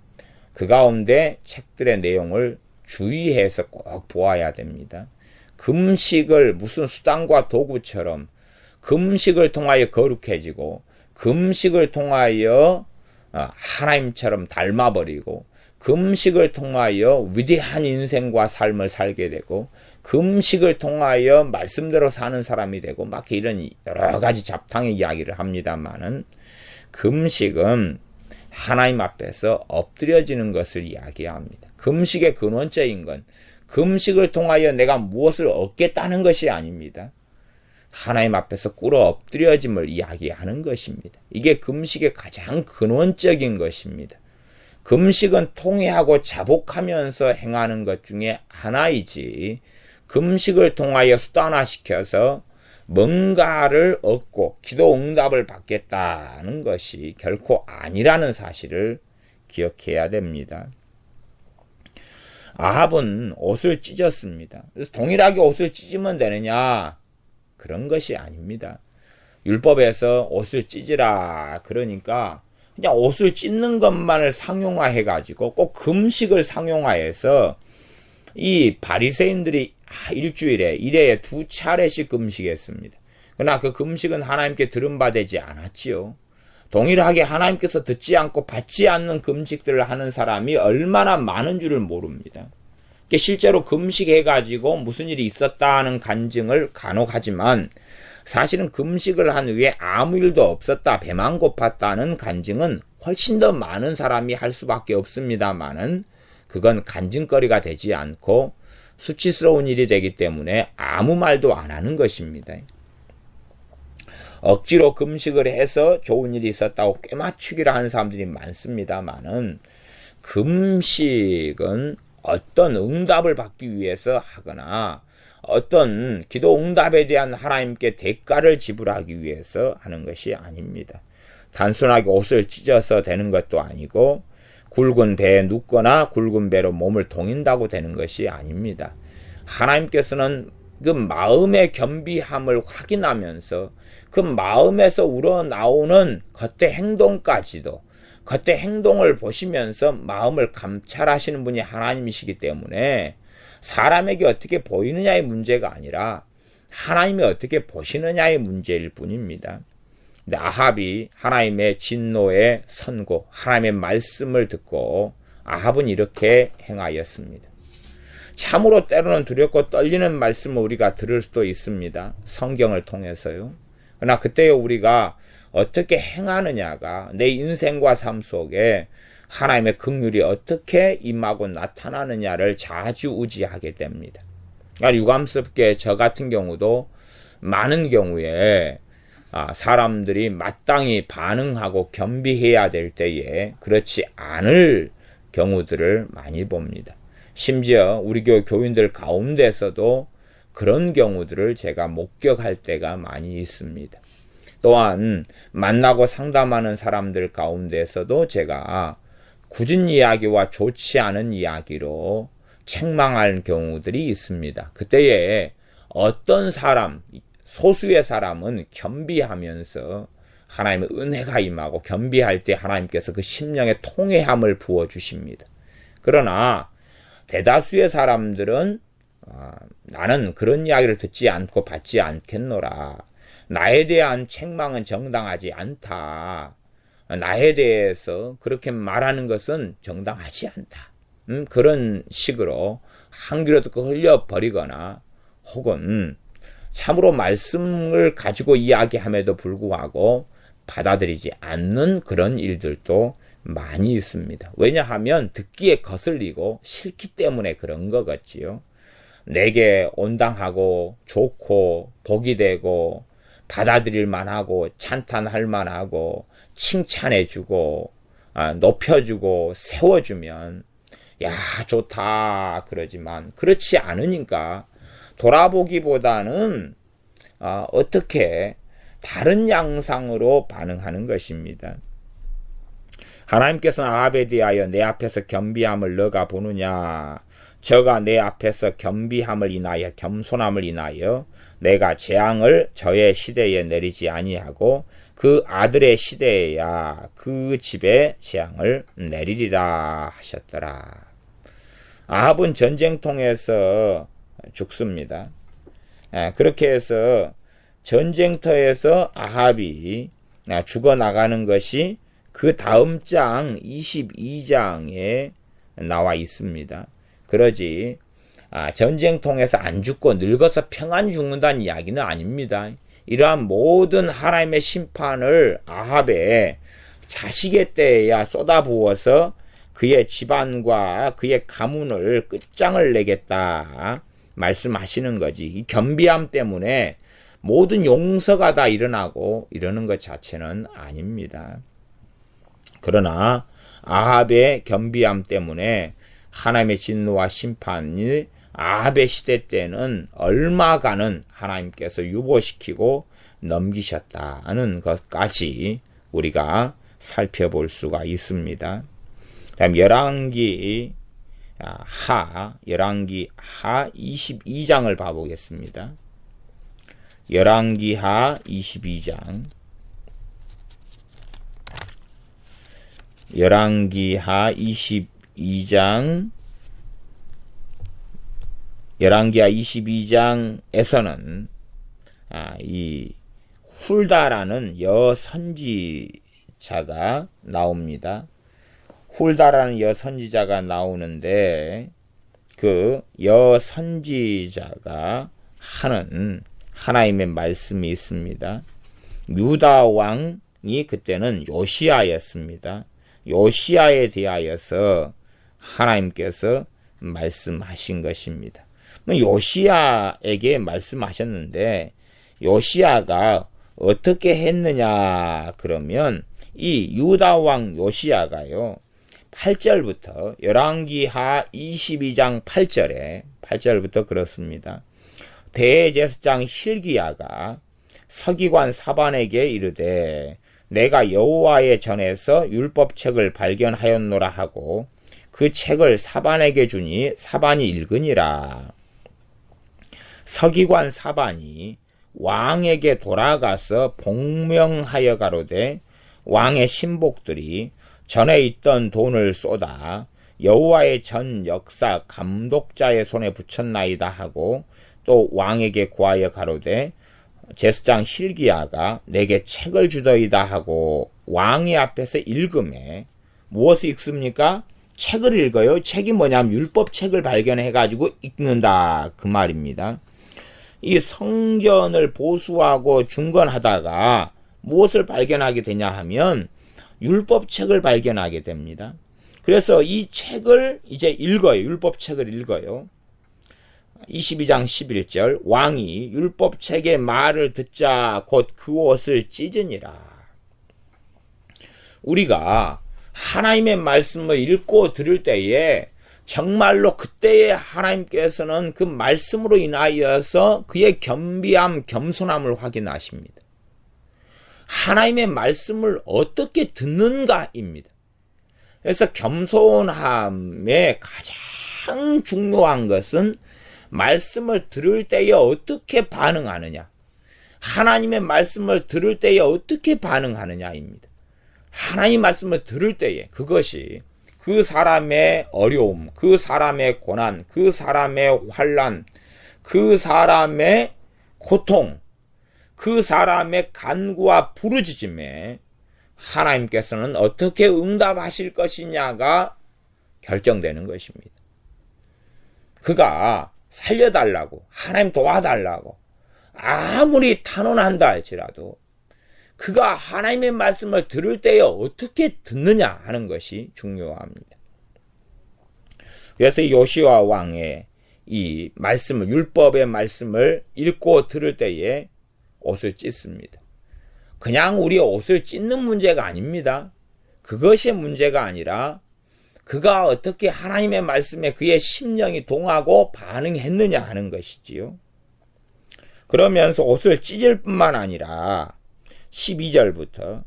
Speaker 1: 그 가운데 책들의 내용을 주의해서 꼭 보아야 됩니다. 금식을 무슨 수단과 도구처럼 금식을 통하여 거룩해지고 금식을 통하여 하나님처럼 닮아버리고 금식을 통하여 위대한 인생과 삶을 살게 되고 금식을 통하여 말씀대로 사는 사람이 되고 막 이런 여러 가지 잡탕의 이야기를 합니다만은 금식은 하나님 앞에서 엎드려지는 것을 이야기합니다. 금식의 근원적인 건 금식을 통하여 내가 무엇을 얻겠다는 것이 아닙니다. 하나님 앞에서 꿇어 엎드려짐을 이야기하는 것입니다. 이게 금식의 가장 근원적인 것입니다. 금식은 통회하고 자복하면서 행하는 것 중에 하나이지 금식을 통하여 수단화시켜서 뭔가를 얻고 기도 응답을 받겠다는 것이 결코 아니라는 사실을 기억해야 됩니다. 아합은 옷을 찢었습니다. 그래서 동일하게 옷을 찢으면 되느냐? 그런 것이 아닙니다. 율법에서 옷을 찢으라 그러니까 그냥 옷을 찢는 것만을 상용화해가지고 꼭 금식을 상용화해서 이 바리새인들이 일주일에 1회에 2차례씩 금식했습니다. 그러나 그 금식은 하나님께 들은바되지 않았지요. 동일하게 하나님께서 듣지 않고 받지 않는 금식들을 하는 사람이 얼마나 많은 줄을 모릅니다. 실제로 금식해가지고 무슨 일이 있었다는 간증을 간혹 하지만 사실은 금식을 한 후에 아무 일도 없었다, 배만 고팠다는 간증은 훨씬 더 많은 사람이 할 수밖에 없습니다만은 그건 간증거리가 되지 않고 수치스러운 일이 되기 때문에 아무 말도 안 하는 것입니다. 억지로 금식을 해서 좋은 일이 있었다고 꿰맞추기를 하는 사람들이 많습니다만은 금식은 어떤 응답을 받기 위해서 하거나 어떤 기도 응답에 대한 하나님께 대가를 지불하기 위해서 하는 것이 아닙니다. 단순하게 옷을 찢어서 되는 것도 아니고 굵은 배에 눕거나 굵은 배로 몸을 동인다고 되는 것이 아닙니다. 하나님께서는 그 마음의 겸비함을 확인하면서 그 마음에서 우러나오는 겉의 행동까지도 겉의 행동을 보시면서 마음을 감찰하시는 분이 하나님이시기 때문에 사람에게 어떻게 보이느냐의 문제가 아니라 하나님이 어떻게 보시느냐의 문제일 뿐입니다. 근데 아합이 하나님의 진노의 선고, 하나님의 말씀을 듣고 아합은 이렇게 행하였습니다. 참으로 때로는 두렵고 떨리는 말씀을 우리가 들을 수도 있습니다. 성경을 통해서요. 그러나 그때 우리가 어떻게 행하느냐가 내 인생과 삶 속에 하나님의 긍휼이 어떻게 임하고 나타나느냐를 좌지우지하게 됩니다. 그러니까 유감스럽게 저 같은 경우도 많은 경우에 사람들이 마땅히 반응하고 겸비해야 될 때에 그렇지 않을 경우들을 많이 봅니다. 심지어 우리 교회 교인들 가운데서도 그런 경우들을 제가 목격할 때가 많이 있습니다. 또한 만나고 상담하는 사람들 가운데서도 제가 굳은 이야기와 좋지 않은 이야기로 책망할 경우들이 있습니다. 그때에 어떤 사람, 소수의 사람은 겸비하면서 하나님의 은혜가 임하고 겸비할 때 하나님께서 그 심령에 통회함을 부어주십니다. 그러나 대다수의 사람들은 나는 그런 이야기를 듣지 않고 받지 않겠노라. 나에 대한 책망은 정당하지 않다. 나에 대해서 그렇게 말하는 것은 정당하지 않다. 그런 식으로 한 귀로 듣고 흘려버리거나 혹은 참으로 말씀을 가지고 이야기함에도 불구하고 받아들이지 않는 그런 일들도 많이 있습니다. 왜냐하면 듣기에 거슬리고 싫기 때문에 그런 것 같지요. 내게 온당하고 좋고 복이 되고 받아들일 만하고 찬탄할 만하고 칭찬해주고 높여주고 세워주면 야 좋다 그러지만 그렇지 않으니까 돌아보기보다는 어떻게 다른 양상으로 반응하는 것입니다. 하나님께서는 아합에 대하여 내 앞에서 겸비함을 너가 보느냐. 저가 내 앞에서 겸비함을 인하여 겸손함을 인하여 내가 재앙을 저의 시대에 내리지 아니하고 그 아들의 시대에야 그 집에 재앙을 내리리라 하셨더라. 아합은 전쟁통에서 죽습니다. 그렇게 해서 전쟁터에서 아합이 죽어나가는 것이 그 다음 장 22장에 나와 있습니다. 그러지 전쟁통에서 안 죽고 늙어서 평안 죽는다는 이야기는 아닙니다. 이러한 모든 하나님의 심판을 아합의 자식의 때에야 쏟아부어서 그의 집안과 그의 가문을 끝장을 내겠다 말씀하시는 거지. 이 겸비함 때문에 모든 용서가 다 일어나고 이러는 것 자체는 아닙니다. 그러나 아합의 겸비함 때문에 하나님의 진노와 심판이 아합의 시대 때는 얼마간은 하나님께서 유보시키고 넘기셨다는 것까지 우리가 살펴볼 수가 있습니다. 다음 열왕기 하 22장을 봐보겠습니다. 열왕기 하 22장 열왕기하 22장 열왕기하 22장에서는 이 훌다라는 여선지자가 나옵니다. 훌다라는 여선지자가 나오는데 그 여선지자가 하는 하나님의 말씀이 있습니다. 유다 왕이 그때는 요시야였습니다. 요시야에 대하여서 하나님께서 말씀하신 것입니다. 요시야에게 말씀하셨는데 요시야가 어떻게 했느냐 그러면 이 유다 왕 요시야가요 8절부터 열왕기하 22장 8절부터 그렇습니다. 대제사장 hil기야가 서기관 사반에게 이르되 내가 여호와의 전에서 율법책을 발견하였노라 하고 그 책을 사반에게 주니 사반이 읽으니라. 서기관 사반이 왕에게 돌아가서 복명하여 가로되 왕의 신복들이 전에 있던 돈을 쏟아 여호와의 전 역사 감독자의 손에 붙였나이다 하고 또 왕에게 구하여 가로되 제사장 hil기야가 내게 책을 주더이다 하고 왕의 앞에서 읽음에 무엇을 읽습니까? 책을 읽어요. 책이 뭐냐면 율법책을 발견해가지고 읽는다 그 말입니다. 이 성전을 보수하고 중건하다가 무엇을 발견하게 되냐 하면 율법책을 발견하게 됩니다. 그래서 이 책을 이제 읽어요. 율법책을 읽어요. 22장 11절 왕이 율법책의 말을 듣자 곧 그 옷을 찢으니라. 우리가 하나님의 말씀을 읽고 들을 때에 정말로 그때에 하나님께서는 그 말씀으로 인하여서 그의 겸비함, 겸손함을 확인하십니다. 하나님의 말씀을 어떻게 듣는가입니다. 그래서 겸손함의 가장 중요한 것은 말씀을 들을 때에 어떻게 반응하느냐, 하나님의 말씀을 들을 때에 어떻게 반응하느냐입니다. 하나님 말씀을 들을 때에 그것이 그 사람의 어려움, 그 사람의 고난, 그 사람의 환난, 그 사람의 고통, 그 사람의 간구와 부르짖음에 하나님께서는 어떻게 응답하실 것이냐가 결정되는 것입니다. 그가 살려달라고, 하나님 도와달라고 아무리 탄원한다 할지라도 그가 하나님의 말씀을 들을 때에 어떻게 듣느냐 하는 것이 중요합니다. 그래서 요시야 왕의 이 말씀을, 율법의 말씀을 읽고 들을 때에 옷을 찢습니다. 그냥 우리 옷을 찢는 문제가 아닙니다. 그것이 문제가 아니라 그가 어떻게 하나님의 말씀에 그의 심령이 동하고 반응했느냐 하는 것이지요. 그러면서 옷을 찢을 뿐만 아니라 12절부터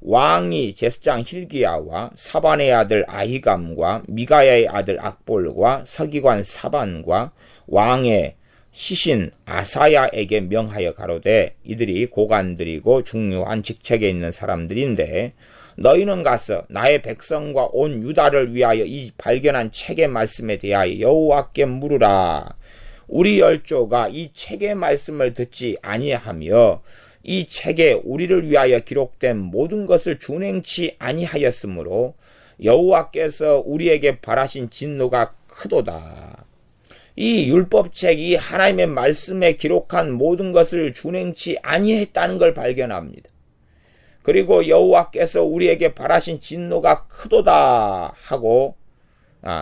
Speaker 1: 왕이 제사장 hil기야와 사반의 아들 아히감과 미가야의 아들 악볼과 서기관 사반과 왕의 시신 아사야에게 명하여 가로되 이들이 고관들이고 중요한 직책에 있는 사람들인데 너희는 가서 나의 백성과 온 유다를 위하여 이 발견한 책의 말씀에 대하여 여호와께 물으라. 우리 열조가 이 책의 말씀을 듣지 아니하며 이 책에 우리를 위하여 기록된 모든 것을 준행치 아니하였으므로 여호와께서 우리에게 발하신 진노가 크도다. 이 율법책이 하나님의 말씀에 기록한 모든 것을 준행치 아니했다는 걸 발견합니다. 그리고 여호와께서 우리에게 발하신 진노가 크도다 하고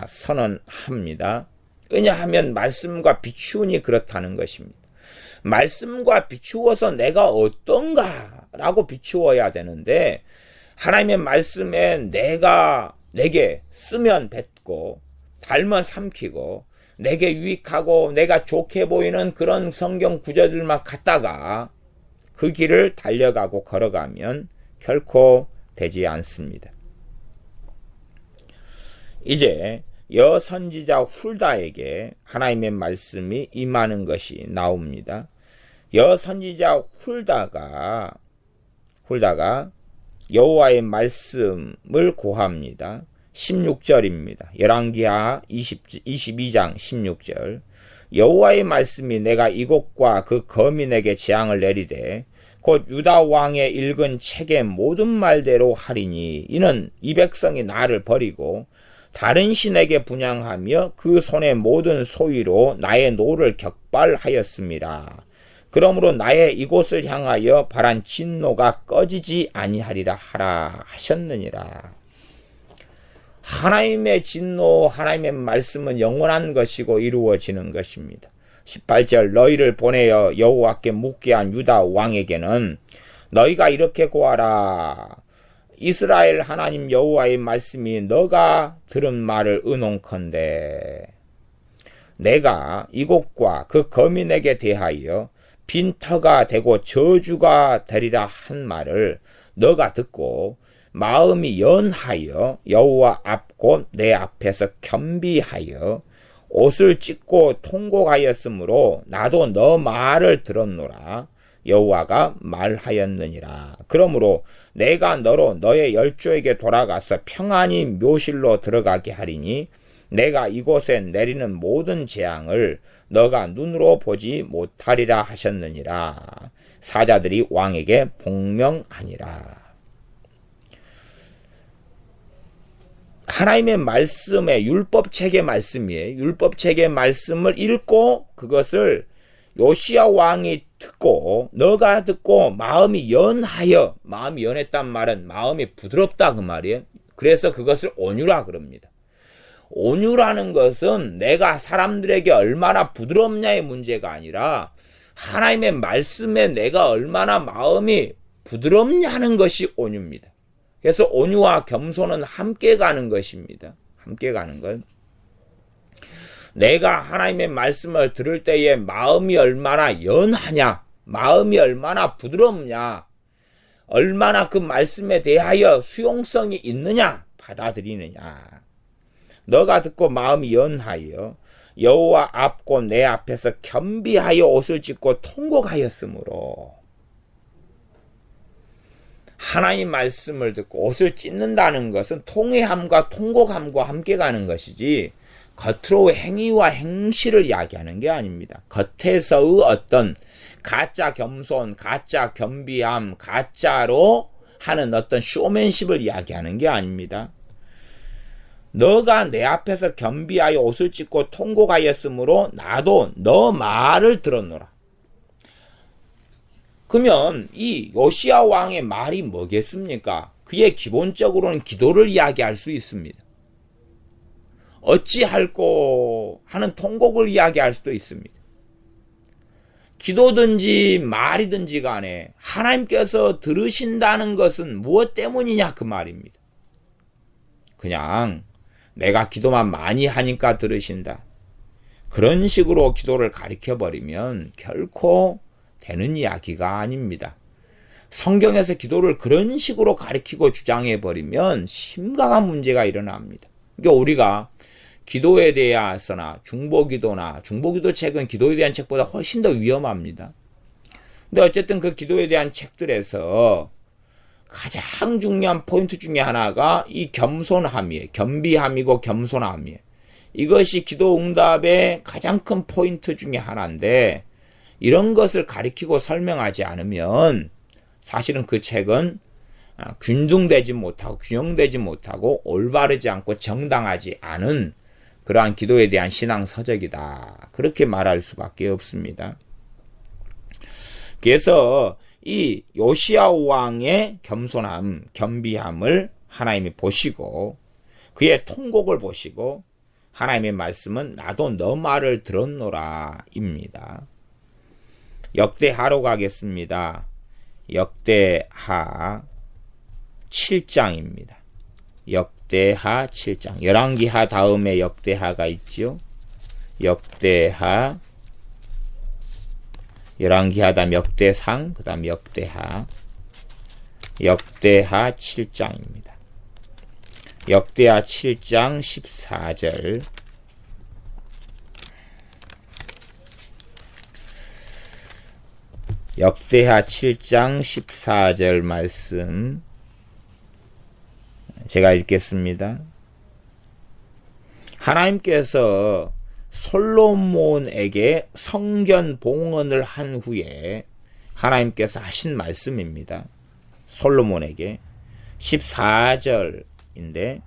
Speaker 1: 선언합니다. 왜냐하면 말씀과 비추으니 그렇다는 것입니다. 말씀과 비추어서 내가 어떤가 라고 비추어야 되는데 하나님의 말씀에 내게 쓰면 뱉고 달면 삼키고 내게 유익하고 내가 좋게 보이는 그런 성경 구절들만 갖다가 그 길을 달려가고 걸어가면 결코 되지 않습니다. 이제 여선지자 훌다에게 하나님의 말씀이 임하는 것이 나옵니다. 여선지자 훌다가 여호와의 말씀을 고합니다. 16절입니다. 열왕기하 22장 16절 여호와의 말씀이 내가 이곳과 그 거민에게 재앙을 내리되 곧 유다 왕의 읽은 책의 모든 말대로 하리니 이는 이 백성이 나를 버리고 다른 신에게 분향하며 그 손의 모든 소위로 나의 노를 격발하였습니다. 그러므로 나의 이곳을 향하여 발한 진노가 꺼지지 아니하리라 하라 하셨느니라. 하나님의 진노, 하나님의 말씀은 영원한 것이고 이루어지는 것입니다. 18절 너희를 보내어 여호와께 묻게 한 유다 왕에게는 너희가 이렇게 고하라. 이스라엘 하나님 여호와의 말씀이 너가 들은 말을 의논컨대 내가 이곳과 그 거민에게 대하여 빈터가 되고 저주가 되리라 한 말을 너가 듣고 마음이 연하여 여호와 앞 곧 내 앞에서 겸비하여 옷을 찢고 통곡하였으므로 나도 너 말을 들었노라. 여호와가 말하였느니라. 그러므로 내가 너로 너의 열조에게 돌아가서 평안히 묘실로 들어가게 하리니 내가 이곳에 내리는 모든 재앙을 너가 눈으로 보지 못하리라 하셨느니라. 사자들이 왕에게 복명하니라. 하나님의 말씀의 율법책의 말씀이에요. 율법책의 말씀을 읽고 그것을 요시야 왕이 듣고 너가 듣고 마음이 연하여, 마음이 연했단 말은 마음이 부드럽다 그 말이에요. 그래서 그것을 온유라 그럽니다. 온유라는 것은 내가 사람들에게 얼마나 부드럽냐의 문제가 아니라 하나님의 말씀에 내가 얼마나 마음이 부드럽냐는 것이 온유입니다. 그래서 온유와 겸손은 함께 가는 것입니다. 함께 가는 것. 내가 하나님의 말씀을 들을 때에 마음이 얼마나 연하냐, 마음이 얼마나 부드럽냐, 얼마나 그 말씀에 대하여 수용성이 있느냐, 받아들이느냐. 너가 듣고 마음이 연하여 여호와 앞고 내 앞에서 겸비하여 옷을 찢고 통곡하였으므로. 하나님 말씀을 듣고 옷을 찢는다는 것은 통회함과 통곡함과 함께 가는 것이지 겉으로 행위와 행실을 이야기하는 게 아닙니다. 겉에서의 어떤 가짜 겸손, 가짜 겸비함, 가짜로 하는 어떤 쇼맨십을 이야기하는 게 아닙니다. 너가 내 앞에서 겸비하여 옷을 찢고 통곡하였으므로 나도 너 말을 들었노라. 그러면 이 요시야 왕의 말이 뭐겠습니까? 그의 기본적으로는 기도를 이야기할 수 있습니다. 어찌할꼬 하는 통곡을 이야기할 수도 있습니다. 기도든지 말이든지 간에 하나님께서 들으신다는 것은 무엇 때문이냐 그 말입니다. 그냥 내가 기도만 많이 하니까 들으신다. 그런 식으로 기도를 가르쳐버리면 결코 되는 이야기가 아닙니다. 성경에서 기도를 그런 식으로 가르치고 주장해버리면 심각한 문제가 일어납니다. 그러니까 우리가 기도에 대해서나 중보기도나 중보기도 책은 기도에 대한 책보다 훨씬 더 위험합니다. 근데 어쨌든 그 기도에 대한 책들에서 가장 중요한 포인트 중에 하나가 이 겸손함이에요. 겸비함이고 겸손함이에요. 이것이 기도 응답의 가장 큰 포인트 중에 하나인데 이런 것을 가리키고 설명하지 않으면 사실은 그 책은 균등되지 못하고 균형되지 못하고 올바르지 않고 정당하지 않은 그러한 기도에 대한 신앙 서적이다. 그렇게 말할 수밖에 없습니다. 그래서 이 요시야 왕의 겸손함, 겸비함을 하나님이 보시고 그의 통곡을 보시고 하나님의 말씀은 나도 너 말을 들었노라 입니다. 역대하로 가겠습니다. 역대하 7장입니다. 역대하 7장. 열왕기하 다음에 역대하가 있지요. 역대하, 열왕기하 다음 역대상, 그 다음 역대하. 역대하 7장입니다. 역대하 7장 14절. 역대하 7장 14절 말씀 제가 읽겠습니다. 하나님께서 솔로몬에게 성전 봉헌을 한 후에 하나님께서 하신 말씀입니다. 솔로몬에게 14절인데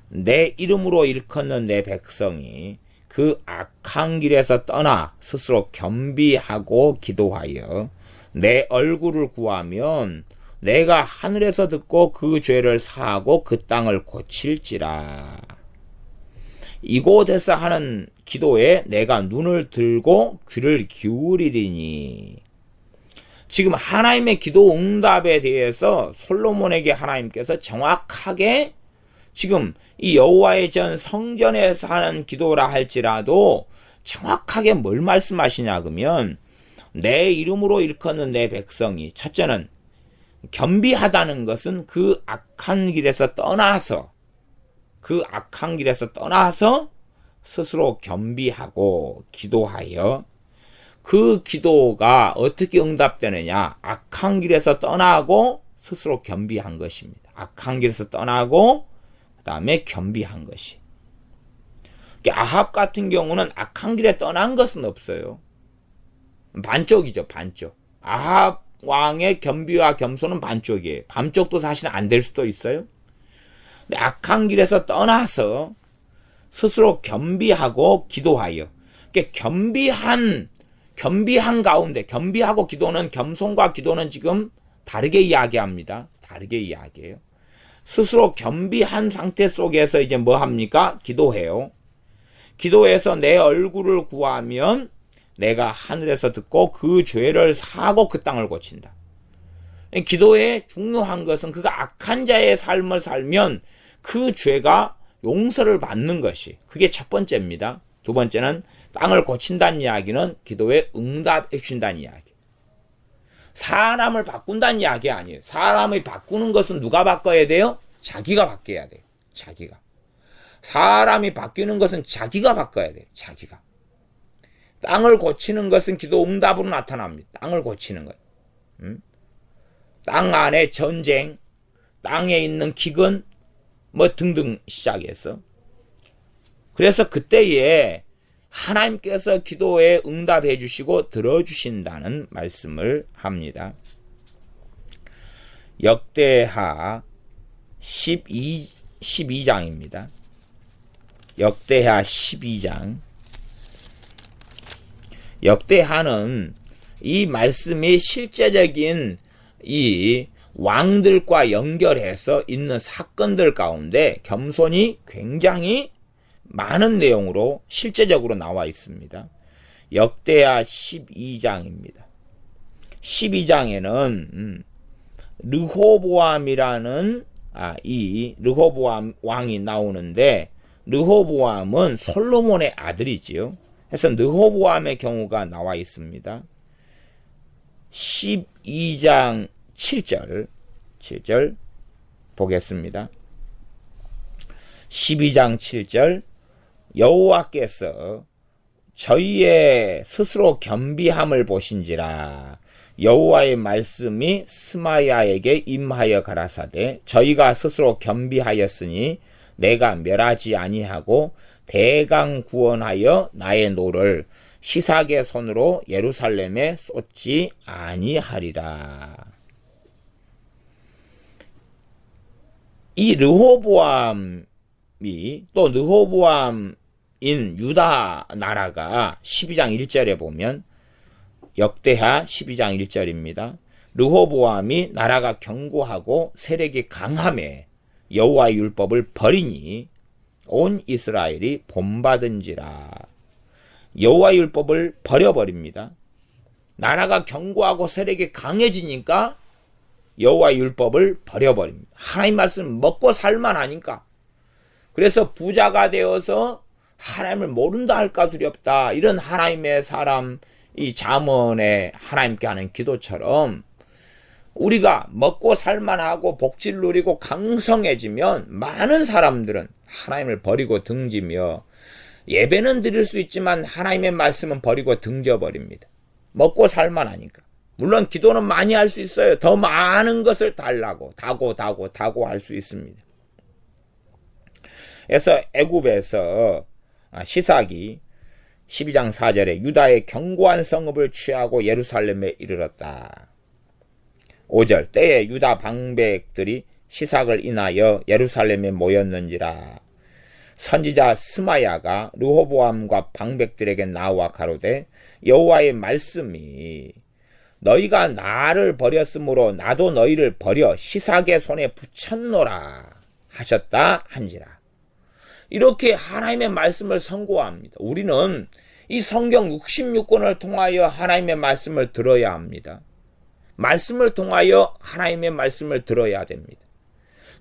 Speaker 1: 내 이름으로 일컫는 내 백성이 그 악한 길에서 떠나 스스로 겸비하고 기도하여 내 얼굴을 구하면 내가 하늘에서 듣고 그 죄를 사하고 그 땅을 고칠지라. 이곳에서 하는 기도에 내가 눈을 들고 귀를 기울이리니. 지금 하나님의 기도 응답에 대해서 솔로몬에게 하나님께서 정확하게 지금 이 여호와의 전 성전에서 하는 기도라 할지라도 정확하게 뭘 말씀하시냐 그러면 내 이름으로 일컫는 내 백성이 첫째는 겸비하다는 것은 그 악한 길에서 떠나서 스스로 겸비하고 기도하여 그 기도가 어떻게 응답되느냐 악한 길에서 떠나고 스스로 겸비한 것입니다. 악한 길에서 떠나고 그 다음에 겸비한 것이. 아합 같은 경우는 악한 길에 떠난 것은 없어요. 반쪽이죠, 반쪽. 아합 왕의 겸비와 겸손은 반쪽이에요. 반쪽도 사실 안 될 수도 있어요. 근데 악한 길에서 떠나서 스스로 겸비하고 기도하여. 그러니까 겸비한 가운데, 겸비하고 기도는, 겸손과 기도는 지금 다르게 이야기합니다. 다르게 이야기해요. 스스로 겸비한 상태 속에서 이제 뭐 합니까? 기도해요. 기도해서 내 얼굴을 구하면 내가 하늘에서 듣고 그 죄를 사하고 그 땅을 고친다. 기도에 중요한 것은 그가 악한 자의 삶을 살면 그 죄가 용서를 받는 것이, 그게 첫 번째입니다. 두 번째는 땅을 고친다는 이야기는 기도에 응답해 주신다는 이야기. 사람을 바꾼다는 이야기 아니에요. 사람을 바꾸는 것은 누가 바꿔야 돼요? 자기가 바뀌어야 돼요. 자기가. 사람이 바뀌는 것은 자기가 바꿔야 돼요. 자기가. 땅을 고치는 것은 기도 응답으로 나타납니다. 땅을 고치는 것. 땅 안에 전쟁, 땅에 있는 기근, 뭐 등등 시작해서. 그래서 그때에 하나님께서 기도에 응답해 주시고 들어주신다는 말씀을 합니다. 역대하 12장입니다. 역대하 12장. 역대하는 이 말씀이 실제적인 이 왕들과 연결해서 있는 사건들 가운데 겸손이 굉장히 많은 내용으로 실제적으로 나와 있습니다. 역대하 12장입니다. 12장에는 르호보암이라는 이 르호보암 왕이 나오는데, 르호보암은 솔로몬의 아들이지요. 그래서 르호보암의 경우가 나와 있습니다. 12장 7절 보겠습니다. 12장 7절 여호와께서 저희의 스스로 겸비함을 보신지라 여호와의 말씀이 스마야에게 임하여 가라사대 저희가 스스로 겸비하였으니 내가 멸하지 아니하고 대강 구원하여 나의 노를 시삭의 손으로 예루살렘에 쏟지 아니하리라. 이 르호보암이 또 르호보암인 유다 나라가 12장 1절에 보면 역대하 12장 1절입니다. 르호보암이 나라가 견고하고 세력이 강함에 여호와의 율법을 버리니 온 이스라엘이 본받은지라. 여호와의 율법을 버려버립니다. 나라가 견고하고 세력이 강해지니까 여호와의 율법을 버려버립니다. 하나님 말씀 먹고 살만하니까. 그래서 부자가 되어서 하나님을 모른다 할까 두렵다. 이런 하나님의 사람 이 잠언에 하나님께 하는 기도처럼 우리가 먹고 살만하고 복지를 누리고 강성해지면 많은 사람들은 하나님을 버리고 등지며 예배는 드릴 수 있지만 하나님의 말씀은 버리고 등져버립니다. 먹고 살만하니까. 물론 기도는 많이 할 수 있어요. 더 많은 것을 달라고 다고 할 수 있습니다. 그래서 애굽에서 시삭이 12장 4절에 유다의 견고한 성읍을 취하고 예루살렘에 이르렀다. 5절 때에 유다 방백들이 시삭을 인하여 예루살렘에 모였는지라. 선지자 스마야가 르호보암과 방백들에게 나와 가로되 여호와의 말씀이 너희가 나를 버렸으므로 나도 너희를 버려 시삭의 손에 붙였노라 하셨다 한지라. 이렇게 하나님의 말씀을 선고합니다. 우리는 이 성경 66권을 통하여 하나님의 말씀을 들어야 합니다. 말씀을 통하여 하나님의 말씀을 들어야 됩니다.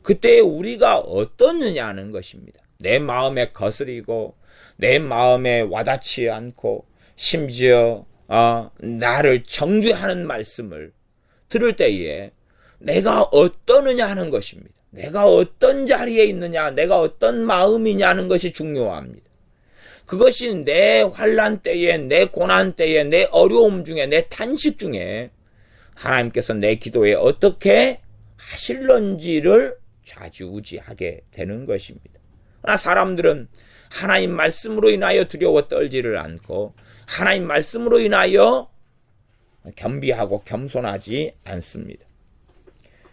Speaker 1: 그때 우리가 어떻느냐 하는 것입니다. 내 마음에 거스리고 내 마음에 와닿지 않고 심지어 나를 정죄하는 말씀을 들을 때에 내가 어떠느냐 하는 것입니다. 내가 어떤 자리에 있느냐, 내가 어떤 마음이냐 하는 것이 중요합니다. 그것이 내 환난 때에, 내 고난 때에, 내 어려움 중에, 내 탄식 중에 하나님께서 내 기도에 어떻게 하실런지를 좌지우지하게 되는 것입니다. 그러나 사람들은 하나님 말씀으로 인하여 두려워 떨지를 않고 하나님 말씀으로 인하여 겸비하고 겸손하지 않습니다.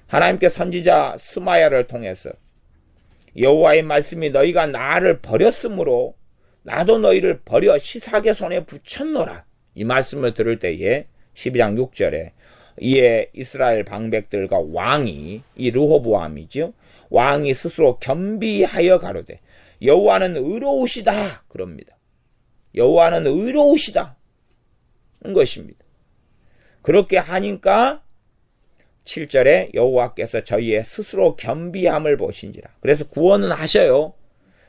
Speaker 1: 하나님께 선지자 스마야를 통해서 여호와의 말씀이 너희가 나를 버렸으므로 나도 너희를 버려 시삭의 손에 붙였노라. 이 말씀을 들을 때에 12장 6절에 이에 이스라엘 방백들과 왕이 이 르호보암이죠. 왕이 스스로 겸비하여 가로되 여호와는 의로우시다 그럽니다. 여호와는 의로우시다 는 것입니다. 그렇게 하니까 7절에 여호와께서 저희의 스스로 겸비함을 보신지라. 그래서 구원은 하셔요.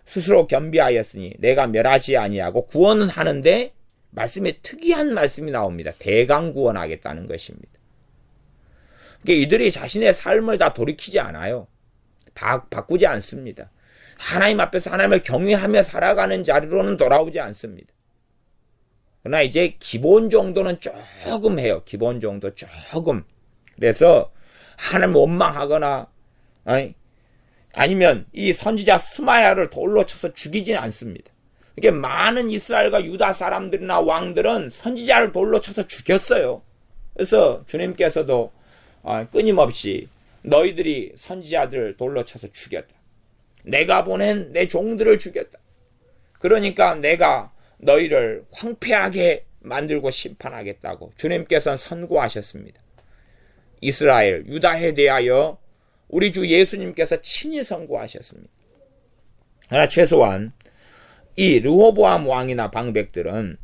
Speaker 1: 스스로 겸비하였으니 내가 멸하지 아니하고 구원은 하는데 말씀에 특이한 말씀이 나옵니다. 대강 구원하겠다는 것입니다. 그러니까 이들이 자신의 삶을 다 돌이키지 않아요. 바꾸지 않습니다. 하나님 앞에서 하나님을 경외하며 살아가는 자리로는 돌아오지 않습니다. 그러나 이제 기본 정도는 조금 해요. 기본 정도 조금. 그래서 하나님을 원망하거나 아니면 이 선지자 스마야를 돌로 쳐서 죽이지는 않습니다. 이게 많은 이스라엘과 유다 사람들이나 왕들은 선지자를 돌로 쳐서 죽였어요. 그래서 주님께서도 끊임없이 너희들이 선지자들 돌로 쳐서 죽였다. 내가 보낸 내 종들을 죽였다. 그러니까 내가 너희를 황폐하게 만들고 심판하겠다고 주님께서는 선고하셨습니다. 이스라엘, 유다에 대하여 우리 주 예수님께서 친히 선고하셨습니다. 그러나 최소한 이 르호보암 왕이나 방백들은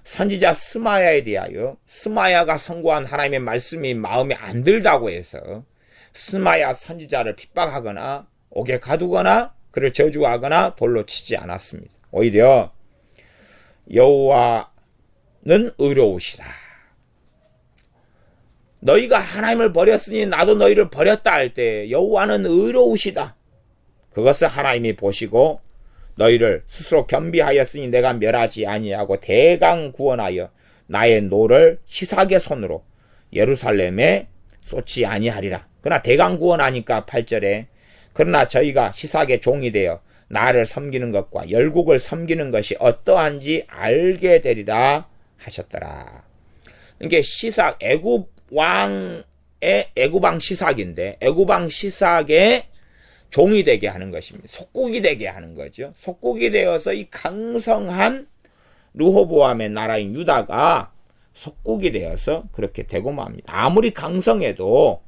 Speaker 1: 선지자 스마야에 대하여 스마야가 선고한 하나님의 말씀이 마음에 안 들다고 해서 스마야 선지자를 핍박하거나 옥에 가두거나 그를 저주하거나 돌로 치지 않았습니다. 오히려 여호와는 의로우시다. 너희가 하나님을 버렸으니 나도 너희를 버렸다 할 때 여호와는 의로우시다. 그것을 하나님이 보시고 너희를 스스로 겸비하였으니 내가 멸하지 아니하고 대강 구원하여 나의 노를 시삭의 손으로 예루살렘에 쏟지 아니하리라. 그러나 대강 구원하니까 8절에 그러나 저희가 시삭의 종이 되어 나를 섬기는 것과 열국을 섬기는 것이 어떠한지 알게 되리라 하셨더라. 이게 시삭 애굽 왕의 애굽왕 시삭인데 애굽왕 시삭의 종이 되게 하는 것입니다. 속국이 되게 하는 거죠. 속국이 되어서 이 강성한 르호보암의 나라인 유다가 속국이 되어서 그렇게 되고 맙니다. 아무리 강성해도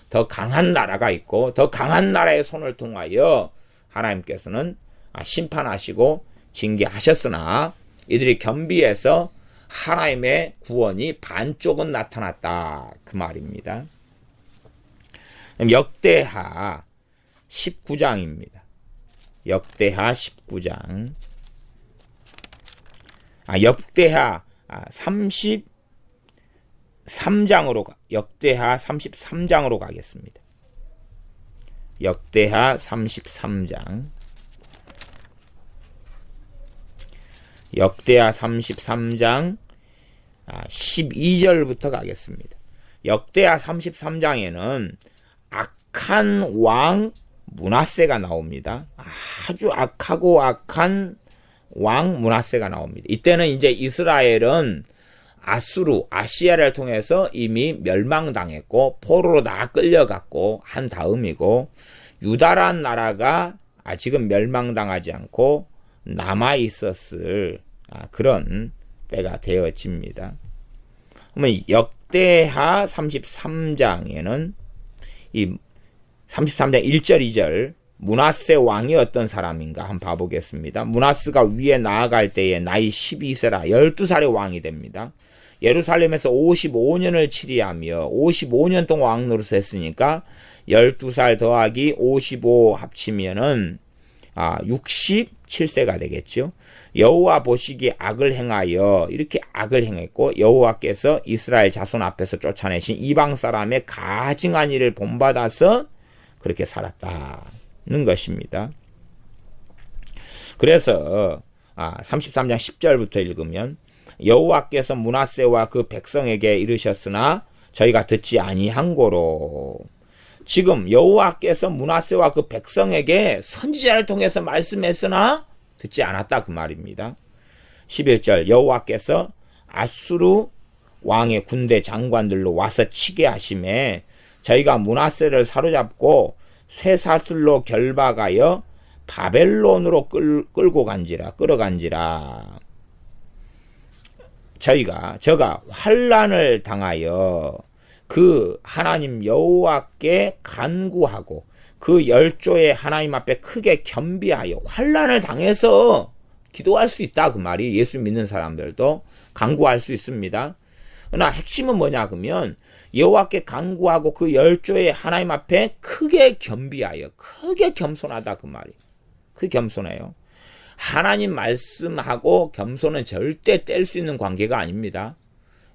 Speaker 1: 더 강한 나라가 있고 더 강한 나라의 손을 통하여 하나님께서는 심판하시고 징계하셨으나 이들이 겸비해서 하나님의 구원이 반쪽은 나타났다 그 말입니다. 역대하 19장입니다. 역대하 19장 역대하 33장으로 역대하 33장으로 가겠습니다. 역대하 33장 역대하 33장 12절부터 가겠습니다. 역대하 33장에는 악한 왕 므낫세가 나옵니다. 아주 악하고 악한 왕 므낫세가 나옵니다. 이때는 이제 이스라엘은 아시아를 통해서 이미 멸망당했고 포로로 다 끌려갔고 한 다음이고 유다란 나라가 아직은 멸망당하지 않고 남아있었을 그런 때가 되어집니다. 그러면 역대하 33장에는 이 33장 1절 2절 므낫세 왕이 어떤 사람인가 한번 봐보겠습니다. 므낫세가 위에 나아갈 때에 나이 12세라 12살의 왕이 됩니다. 예루살렘에서 55년을 치리하며 55년 동안 왕 노릇을 했으니까 12살 더하기 55 합치면은 67세가 되겠죠. 여호와 보시기에 악을 행하여 이렇게 악을 행했고 여호와께서 이스라엘 자손 앞에서 쫓아내신 이방 사람의 가증한 일을 본받아서 그렇게 살았다는 것입니다. 그래서 33장 10절부터 읽으면 여호와께서 므낫세와 그 백성에게 이르셨으나 저희가 듣지 아니한 고로 지금 여호와께서 므낫세와 그 백성에게 선지자를 통해서 말씀했으나 듣지 않았다 그 말입니다. 11절 여호와께서 아수르 왕의 군대 장관들로 와서 치게 하심에 저희가 므낫세를 사로잡고 쇠사슬로 결박하여 바벨론으로 끌어간지라. 저가 환난을 당하여 그 하나님 여호와께 간구하고 그 열조의 하나님 앞에 크게 겸비하여 환난을 당해서 기도할 수 있다 그 말이. 예수 믿는 사람들도 간구할 수 있습니다. 그러나 핵심은 뭐냐 그러면 여호와께 간구하고 그 열조의 하나님 앞에 크게 겸비하여 크게 겸손하다 그 말이. 그 겸손해요. 하나님 말씀하고 겸손은 절대 뗄 수 있는 관계가 아닙니다.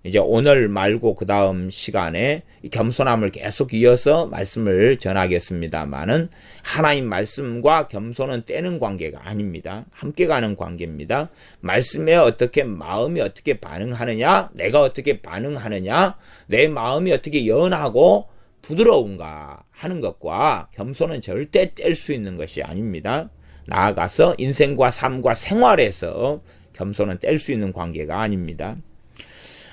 Speaker 1: 이제 오늘 말고 그 다음 시간에 이 겸손함을 계속 이어서 말씀을 전하겠습니다만은 하나님 말씀과 겸손은 떼는 관계가 아닙니다. 함께 가는 관계입니다. 말씀에 어떻게 마음이 어떻게 반응하느냐, 내가 어떻게 반응하느냐, 내 마음이 어떻게 연하고 부드러운가 하는 것과 겸손은 절대 뗄 수 있는 것이 아닙니다. 나아가서 인생과 삶과 생활에서 겸손은 뗄 수 있는 관계가 아닙니다.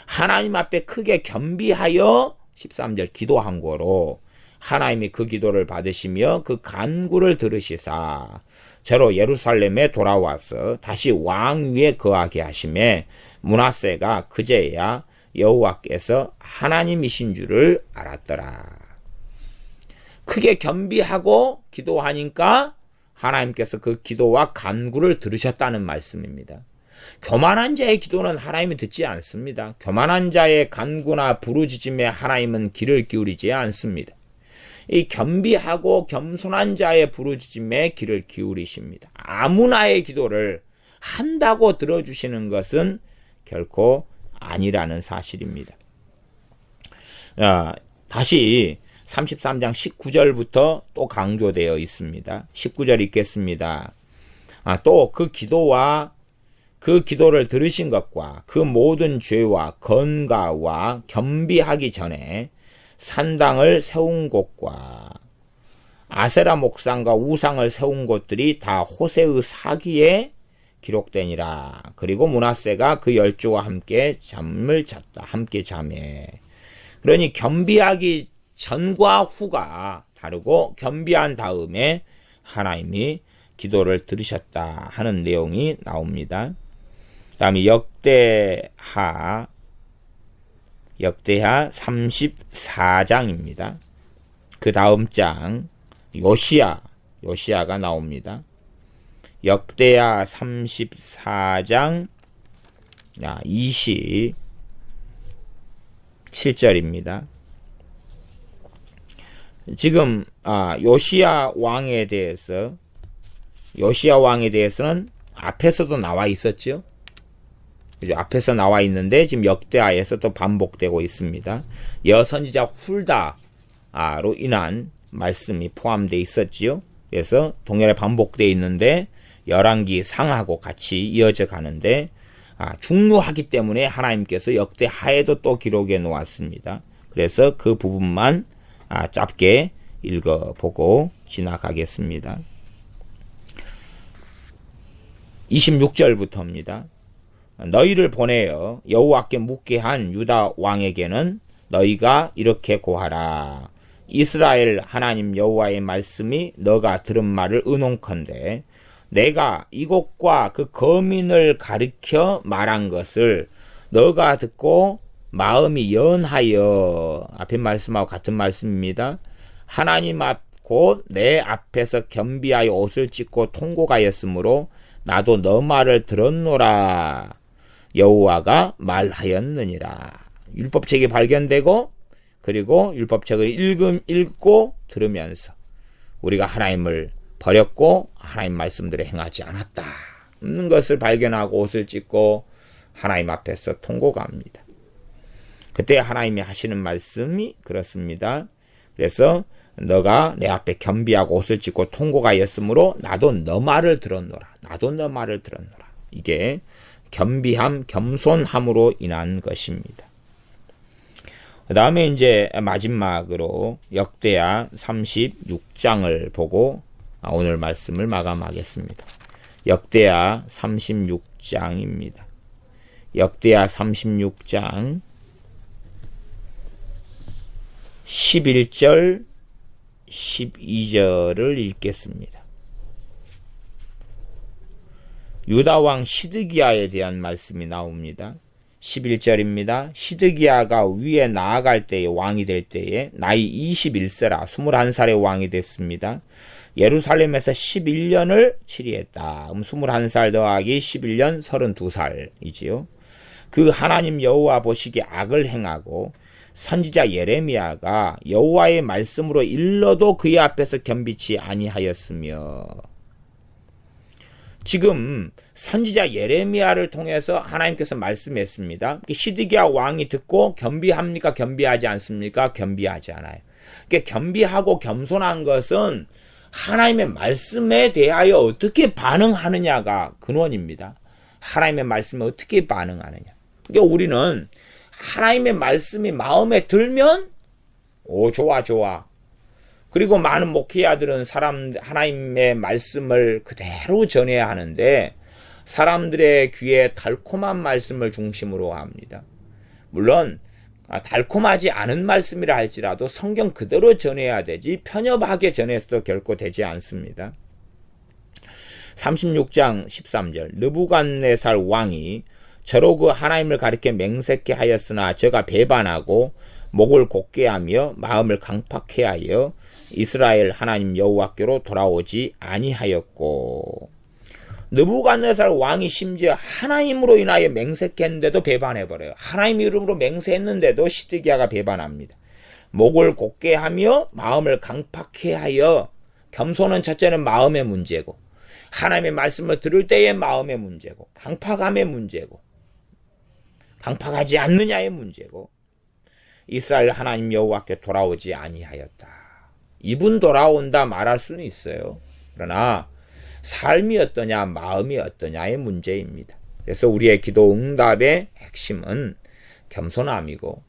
Speaker 1: 하나님 앞에 크게 겸비하여 13절 기도한 거로 하나님이 그 기도를 받으시며 그 간구를 들으시사 저로 예루살렘에 돌아와서 다시 왕 위에 거하게 하심에 므낫세가 그제야 여호와께서 하나님이신 줄을 알았더라. 크게 겸비하고 기도하니까 하나님께서 그 기도와 간구를 들으셨다는 말씀입니다. 교만한 자의 기도는 하나님이 듣지 않습니다. 교만한 자의 간구나 부르짖음에 하나님은 귀를 기울이지 않습니다. 이 겸비하고 겸손한 자의 부르짖음에 귀를 기울이십니다. 아무나의 기도를 한다고 들어주시는 것은 결코 아니라는 사실입니다. 다시 33장 19절부터 또 강조되어 있습니다. 19절 읽겠습니다. 또 그 기도와 그 기도를 들으신 것과 그 모든 죄와 건가와 겸비하기 전에 산당을 세운 곳과 아세라 목상과 우상을 세운 곳들이 다 호세의 사기에 기록되니라. 그리고 므낫세가 그 열조와 함께 잠을 잤다. 함께 잠에. 그러니 겸비하기 전과 후가 다르고 겸비한 다음에 하나님이 기도를 들으셨다 하는 내용이 나옵니다. 다음에 역대하 34장입니다. 그 다음 장 요시야가 나옵니다. 역대하 34장 27절입니다. 지금 요시야 왕에 대해서는 앞에서도 나와 있었죠. 앞에서 나와 있는데 지금 역대하에서 또 반복되고 있습니다. 여선지자 훌다로 인한 말씀이 포함되어 있었지요. 그래서 동일하게 반복되어 있는데 열왕기 상하고 같이 이어져 가는데 중요하기 때문에 하나님께서 역대하에도 또 기록해 놓았습니다. 그래서 그 부분만 짧게 읽어보고 지나가겠습니다. 26절부터입니다. 너희를 보내어 여호와께 묻게 한 유다 왕에게는 너희가 이렇게 고하라. 이스라엘 하나님 여호와의 말씀이 너가 들은 말을 의논컨대 내가 이곳과 그 거민을 가리켜 말한 것을 너가 듣고 마음이 연하여, 앞에 말씀하고 같은 말씀입니다. 하나님 앞 곧 내 앞에서 겸비하여 옷을 찢고 통곡하였으므로 나도 너 말을 들었노라. 여호와가 말하였느니라. 율법책이 발견되고 그리고 율법책을 읽고 들으면서 우리가 하나님을 버렸고 하나님 말씀대로 행하지 않았다 는 것을 발견하고 옷을 찢고 하나님 앞에서 통곡합니다. 그때 하나님이 하시는 말씀이 그렇습니다. 그래서 너가 내 앞에 겸비하고 옷을 찢고 통곡하였으므로 나도 너 말을 들었노라. 나도 너 말을 들었노라. 이게 겸비함, 겸손함으로 인한 것입니다. 그 다음에 이제 마지막으로 역대하 36장을 보고 오늘 말씀을 마감하겠습니다. 역대하 36장입니다. 역대하 36장 11절 12절을 읽겠습니다. 유다왕 시드기야에 대한 말씀이 나옵니다. 11절입니다. 시드기야가 위에 나아갈 때에 왕이 될 때에 나이 21세라 21살의 왕이 됐습니다. 예루살렘에서 11년을 치리했다. 21살 더하기 11년 32살이지요. 그 하나님 여호와 보시기에 악을 행하고 선지자 예레미야가 여호와의 말씀으로 일러도 그의 앞에서 겸비치 아니하였으며, 지금 선지자 예레미야를 통해서 하나님께서 말씀했습니다. 시드기야 왕이 듣고 겸비합니까? 겸비하지 않습니까? 겸비하지 않아요. 그러니까 겸비하고 겸손한 것은 하나님의 말씀에 대하여 어떻게 반응하느냐가 근원입니다. 하나님의 말씀에 어떻게 반응하느냐. 그러니까 우리는 하나님의 말씀이 마음에 들면 좋아. 그리고 많은 목회자들은 하나님의 말씀을 그대로 전해야 하는데 사람들의 귀에 달콤한 말씀을 중심으로 합니다. 물론 달콤하지 않은 말씀이라 할지라도 성경 그대로 전해야 되지 편협하게 전해서도 결코 되지 않습니다. 36장 13절 느부갓네살 왕이 저로 그 하나님을 가리켜 맹세케 하였으나 저가 배반하고 목을 곧게 하며 마음을 강팍해 하여 이스라엘 하나님 여호와께로 돌아오지 아니하였고, 느부갓네살 왕이 심지어 하나님으로 인하여 맹세했는데도 배반해버려요. 하나님 이름으로 맹세했는데도 시드기야가 배반합니다. 목을 곧게 하며 마음을 강팍해 하여, 겸손은 첫째는 마음의 문제고 하나님의 말씀을 들을 때의 마음의 문제고 강팍함의 문제고 강팍하지 않느냐의 문제고, 이스라엘 하나님 여호와께 돌아오지 아니하였다. 이분 돌아온다 말할 수는 있어요. 그러나 삶이 어떠냐, 마음이 어떠냐의 문제입니다. 그래서 우리의 기도 응답의 핵심은 겸손함이고,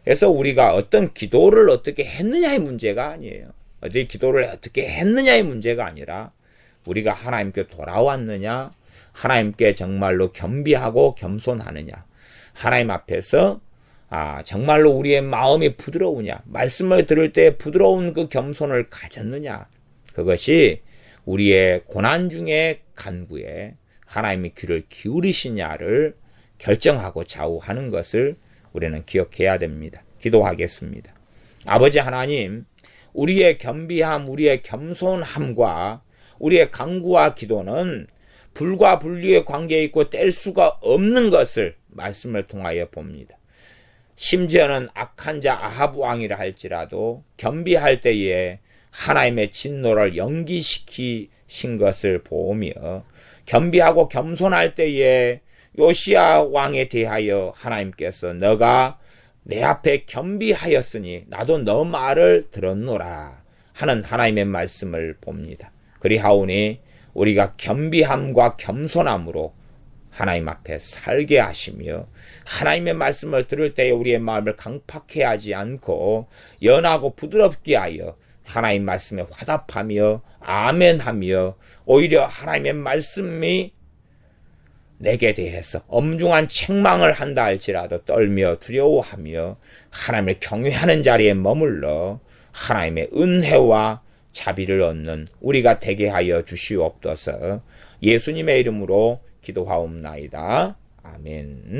Speaker 1: 그래서 우리가 어떤 기도를 어떻게 했느냐의 문제가 아니에요. 어떻게 기도를 어떻게 했느냐의 문제가 아니라 우리가 하나님께 돌아왔느냐, 하나님께 정말로 겸비하고 겸손하느냐, 하나님 앞에서 정말로 우리의 마음이 부드러우냐, 말씀을 들을 때 부드러운 그 겸손을 가졌느냐, 그것이 우리의 고난 중에 간구에 하나님의 귀를 기울이시냐를 결정하고 좌우하는 것을 우리는 기억해야 됩니다. 기도하겠습니다. 아버지 하나님, 우리의 겸비함, 우리의 겸손함과 우리의 간구와 기도는 불과 분리의 관계에 있고 뗄 수가 없는 것을 말씀을 통하여 봅니다. 심지어는 악한 자 아합 왕이라 할지라도 겸비할 때에 하나님의 진노를 연기시키신 것을 보며, 겸비하고 겸손할 때에 요시야 왕에 대하여 하나님께서 너가 내 앞에 겸비하였으니 나도 너 말을 들었노라 하는 하나님의 말씀을 봅니다. 그리하오니 우리가 겸비함과 겸손함으로 하나님 앞에 살게 하시며, 하나님의 말씀을 들을 때에 우리의 마음을 강팍해 하지 않고 연하고 부드럽게 하여 하나님 말씀에 화답하며 아멘하며, 오히려 하나님의 말씀이 내게 대해서 엄중한 책망을 한다 할지라도 떨며 두려워하며 하나님을 경외하는 자리에 머물러 하나님의 은혜와 자비를 얻는 우리가 되게 하여 주시옵소서. 예수님의 이름으로 기도하옵나이다. 아멘.